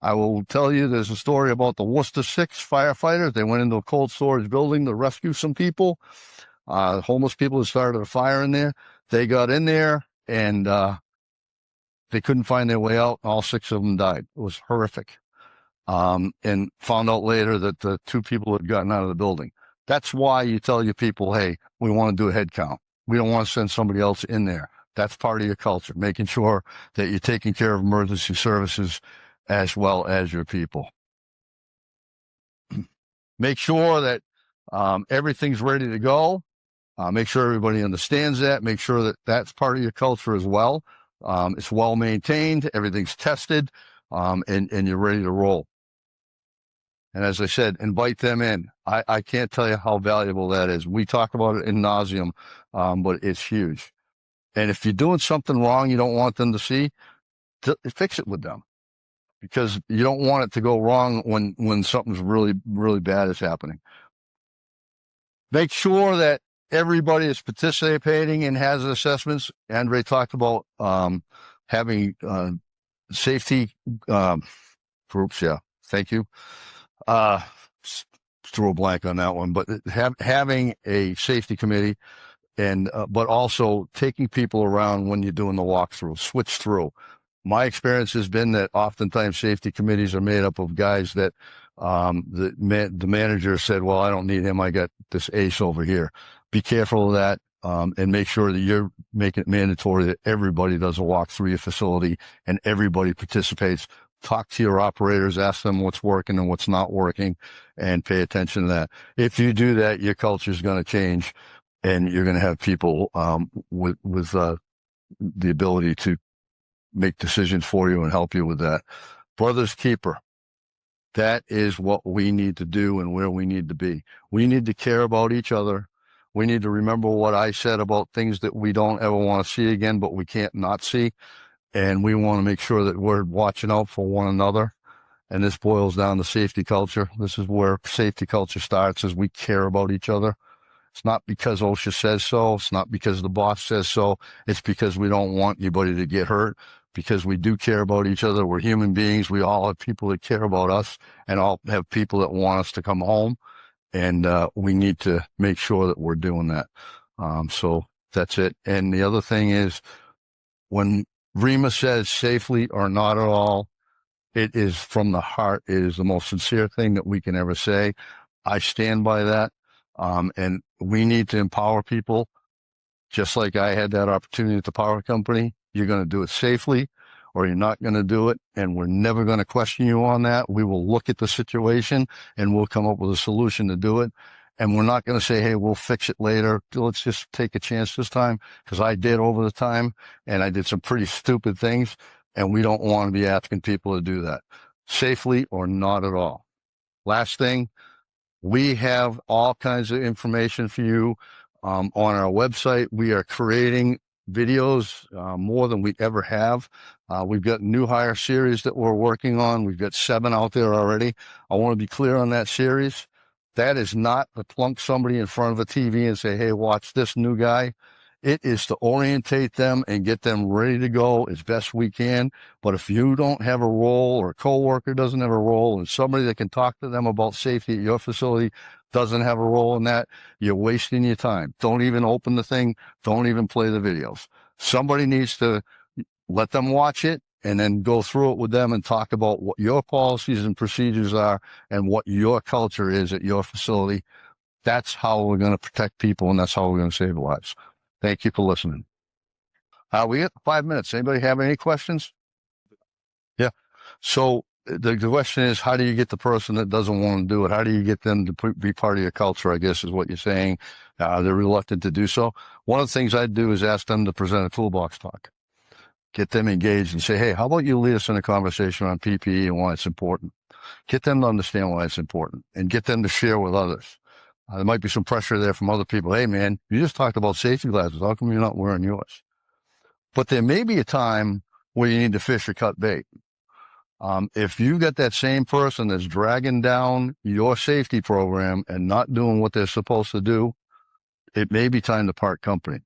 I will tell you there's a story about the Worcester 6 firefighters. They went into a cold storage building to rescue some people, homeless people who started a fire in there. They got in there and they couldn't find their way out. All 6 of them died. It was horrific. And found out later that the 2 people had gotten out of the building. That's why you tell your people, hey, we want to do a head count. We don't want to send somebody else in there. That's part of your culture, making sure that you're taking care of emergency services as well as your people. Make sure that everything's ready to go. Make sure everybody understands that. Make sure that that's part of your culture as well. It's well maintained. Everything's tested, and you're ready to roll. And as I said, invite them in. I can't tell you how valuable that is. We talk about it in nauseum, but it's huge. And if you're doing something wrong you don't want them to see, fix it with them. Because you don't want it to go wrong when something's really, really bad is happening. Make sure that everybody is participating in hazard assessments. Andre talked about having safety groups. Yeah, thank you. Threw a blank on that one, but having a safety committee and but also taking people around when you're doing the walkthrough, switch through. My experience has been that oftentimes safety committees are made up of guys that the manager said, well, I don't need him. I got this ace over here. Be careful of that and make sure that you're making it mandatory that everybody does a walk through your facility and everybody participates. Talk to your operators, ask them what's working and what's not working, and pay attention to that. If you do that, your culture is going to change, and you're going to have people with the ability to make decisions for you and help you with that. Brother's keeper. That is what we need to do and where we need to be. We need to care about each other. We need to remember what I said about things that we don't ever want to see again, but we can't not see. And we want to make sure that we're watching out for one another. And this boils down to safety culture. This is where safety culture starts, is we care about each other. It's not because OSHA says so. It's not because the boss says so. It's because we don't want anybody to get hurt, because we do care about each other. We're human beings. We all have people that care about us and all have people that want us to come home. And we need to make sure that we're doing that. So that's it. And the other thing is, when ReMA says safely or not at all, it is from the heart. It is the most sincere thing that we can ever say. I stand by that. And we need to empower people. Just like I had that opportunity at the power company, you're going to do it safely or you're not going to do it. And we're never going to question you on that. We will look at the situation and we'll come up with a solution to do it. And we're not going to say, hey, we'll fix it later. Let's just take a chance this time, because I did over the time and I did some pretty stupid things, and we don't want to be asking people to do that, safely or not at all. Last thing, we have all kinds of information for you on our website. We are creating videos more than we ever have. We've got new hire series that we're working on. We've got 7 out there already. I want to be clear on that series. That is not to plunk somebody in front of a TV and say, hey, watch this new guy. It is to orientate them and get them ready to go as best we can. But if you don't have a role, or a coworker doesn't have a role, and somebody that can talk to them about safety at your facility doesn't have a role in that, you're wasting your time. Don't even open the thing. Don't even play the videos. Somebody needs to let them watch it and then go through it with them and talk about what your policies and procedures are and what your culture is at your facility. That's how we're going to protect people, and that's how we're going to save lives. Thank you for listening. We got 5 minutes. Anybody have any questions? Yeah. So the question is, how do you get the person that doesn't want to do it? How do you get them to be part of your culture, I guess is what you're saying. They're reluctant to do so. One of the things I'd do is ask them to present a toolbox talk. Get them engaged and say, hey, how about you lead us in a conversation on PPE and why it's important? Get them to understand why it's important and get them to share with others. There might be some pressure there from other people. Hey, man, you just talked about safety glasses. How come you're not wearing yours? But there may be a time where you need to fish or cut bait. If you get that same person that's dragging down your safety program and not doing what they're supposed to do, it may be time to part company.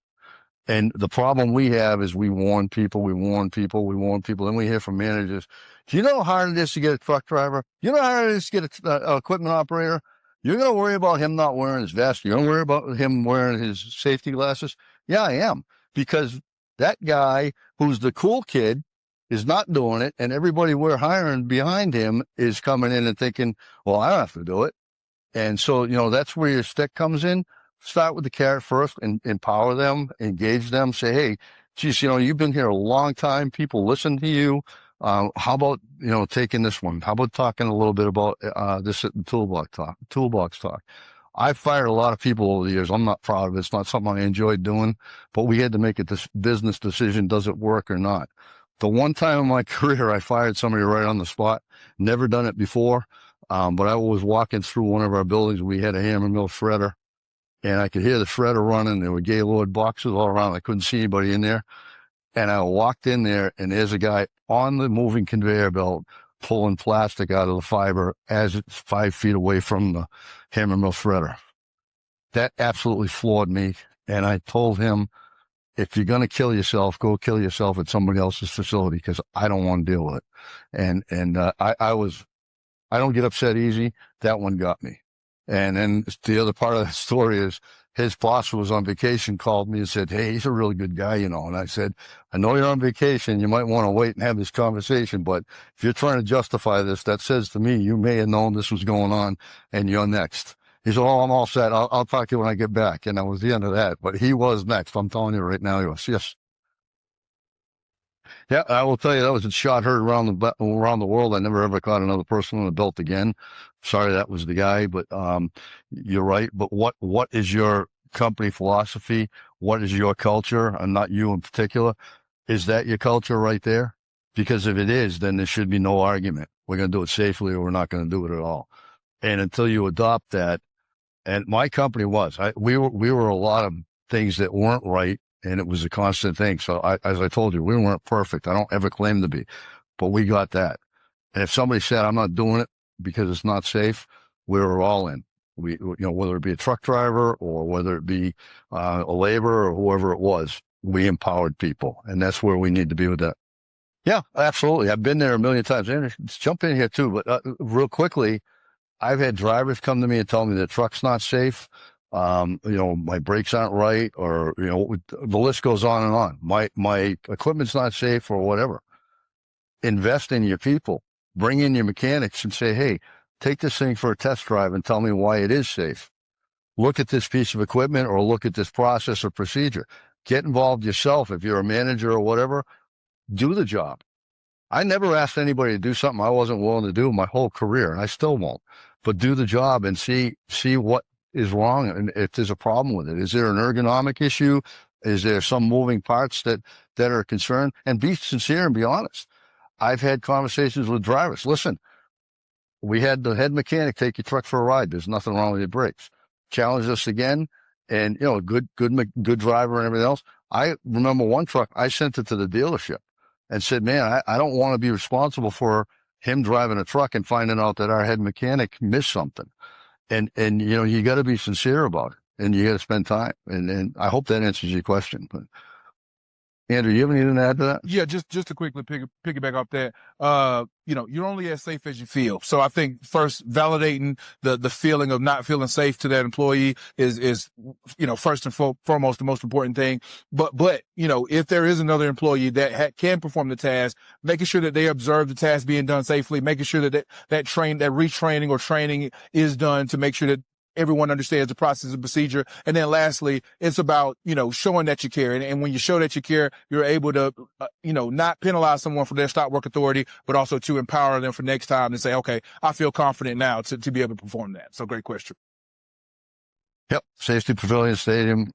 And the problem we have is we warn people. Then we hear from managers, do you know how hard it is to get a truck driver? You know how hard it is to get an equipment operator? You're going to worry about him not wearing his vest. You're going to worry about him wearing his safety glasses. Yeah, I am. Because that guy who's the cool kid is not doing it. And everybody we're hiring behind him is coming in and thinking, well, I don't have to do it. And so, that's where your stick comes in. Start with the carrot first and empower them, engage them, say, hey, geez, you've been here a long time. People listen to you. How about, taking this one? How about talking a little bit about this at the toolbox talk? I've fired a lot of people over the years. I'm not proud of it. It's not something I enjoyed doing, but we had to make this business decision. Does it work or not? The one time in my career, I fired somebody right on the spot. Never done it before. But I was walking through one of our buildings. We had a hammer mill shredder, and I could hear the shredder running. There were Gaylord boxes all around. I couldn't see anybody in there. And I walked in there, and there's a guy on the moving conveyor belt pulling plastic out of the fiber as it's 5 feet away from the hammer mill shredder. That absolutely floored me. And I told him, if you're going to kill yourself, go kill yourself at somebody else's facility, because I don't want to deal with it. And I don't get upset easy. That one got me. And then the other part of the story is his boss was on vacation, called me and said, hey, he's a really good guy, And I said, I know you're on vacation. You might want to wait and have this conversation. But if you're trying to justify this, that says to me, you may have known this was going on and you're next. He said, oh, I'm all set. I'll talk to you when I get back. And that was the end of that. But he was next. I'm telling you right now, he was. Yes. Yeah, I will tell you, that was a shot heard around the world. I never ever caught another person on the belt again. Sorry, that was the guy, but you're right. But what is your company philosophy? What is your culture? And not you in particular. Is that your culture right there? Because if it is, then there should be no argument. We're going to do it safely, or we're not going to do it at all. And until you adopt that, and my company we were a lot of things that weren't right. And it was a constant thing. So as I told you, we weren't perfect. I don't ever claim to be, but we got that. And if somebody said, I'm not doing it because it's not safe, we were all in. Whether it be a truck driver or whether it be a laborer or whoever it was, we empowered people. And that's where we need to be with that. Yeah, absolutely. I've been there a million times. And jump in here too, but real quickly, I've had drivers come to me and tell me the truck's not safe. My brakes aren't right, or, the list goes on and on. My equipment's not safe or whatever. Invest in your people, bring in your mechanics and say, hey, take this thing for a test drive and tell me why it is safe. Look at this piece of equipment or look at this process or procedure. Get involved yourself. If you're a manager or whatever, do the job. I never asked anybody to do something I wasn't willing to do my whole career, and I still won't, but do the job and see what is wrong, and if there's a problem with it. Is there an ergonomic issue? Is there some moving parts that are a concern? And be sincere and be honest. I've had conversations with drivers. Listen, we had the head mechanic take your truck for a ride. There's nothing wrong with your brakes. Challenge us again, and good driver and everything else. I remember one truck, I sent it to the dealership and said, man, I don't want to be responsible for him driving a truck and finding out that our head mechanic missed something. And you got to be sincere about it, and you got to spend time. And I hope that answers your question. But Andrew, you have anything to add to that? Yeah, just to quickly piggyback off that, you're only as safe as you feel. So I think first validating the feeling of not feeling safe to that employee is first and foremost the most important thing. But if there is another employee that can perform the task, making sure that they observe the task being done safely, making sure that retraining or training is done to make sure that everyone understands the process and procedure. And then lastly, it's about, showing that you care. And when you show that you care, you're able to, not penalize someone for their stop work authority, but also to empower them for next time and say, okay, I feel confident now to be able to perform that. So great question. Yep. Safety Pavilion Stadium.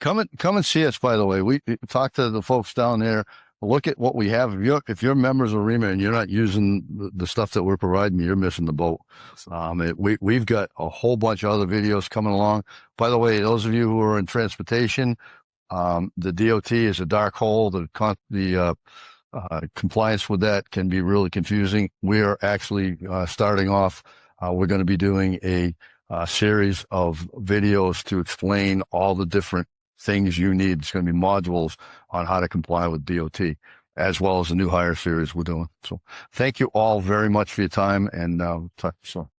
Come and see us, by the way. We talk to the folks down there. Look at what we have. If you're members of ReMA and you're not using the stuff that we're providing, you're missing the boat. We've got a whole bunch of other videos coming along. By the way, those of you who are in transportation, the DOT is a dark hole. The compliance with that can be really confusing. We are actually starting off. We're going to be doing a series of videos to explain all the different things you need. It's going to be modules on how to comply with DOT, as well as the new hire series we're doing. So thank you all very much for your time, and talk to you soon.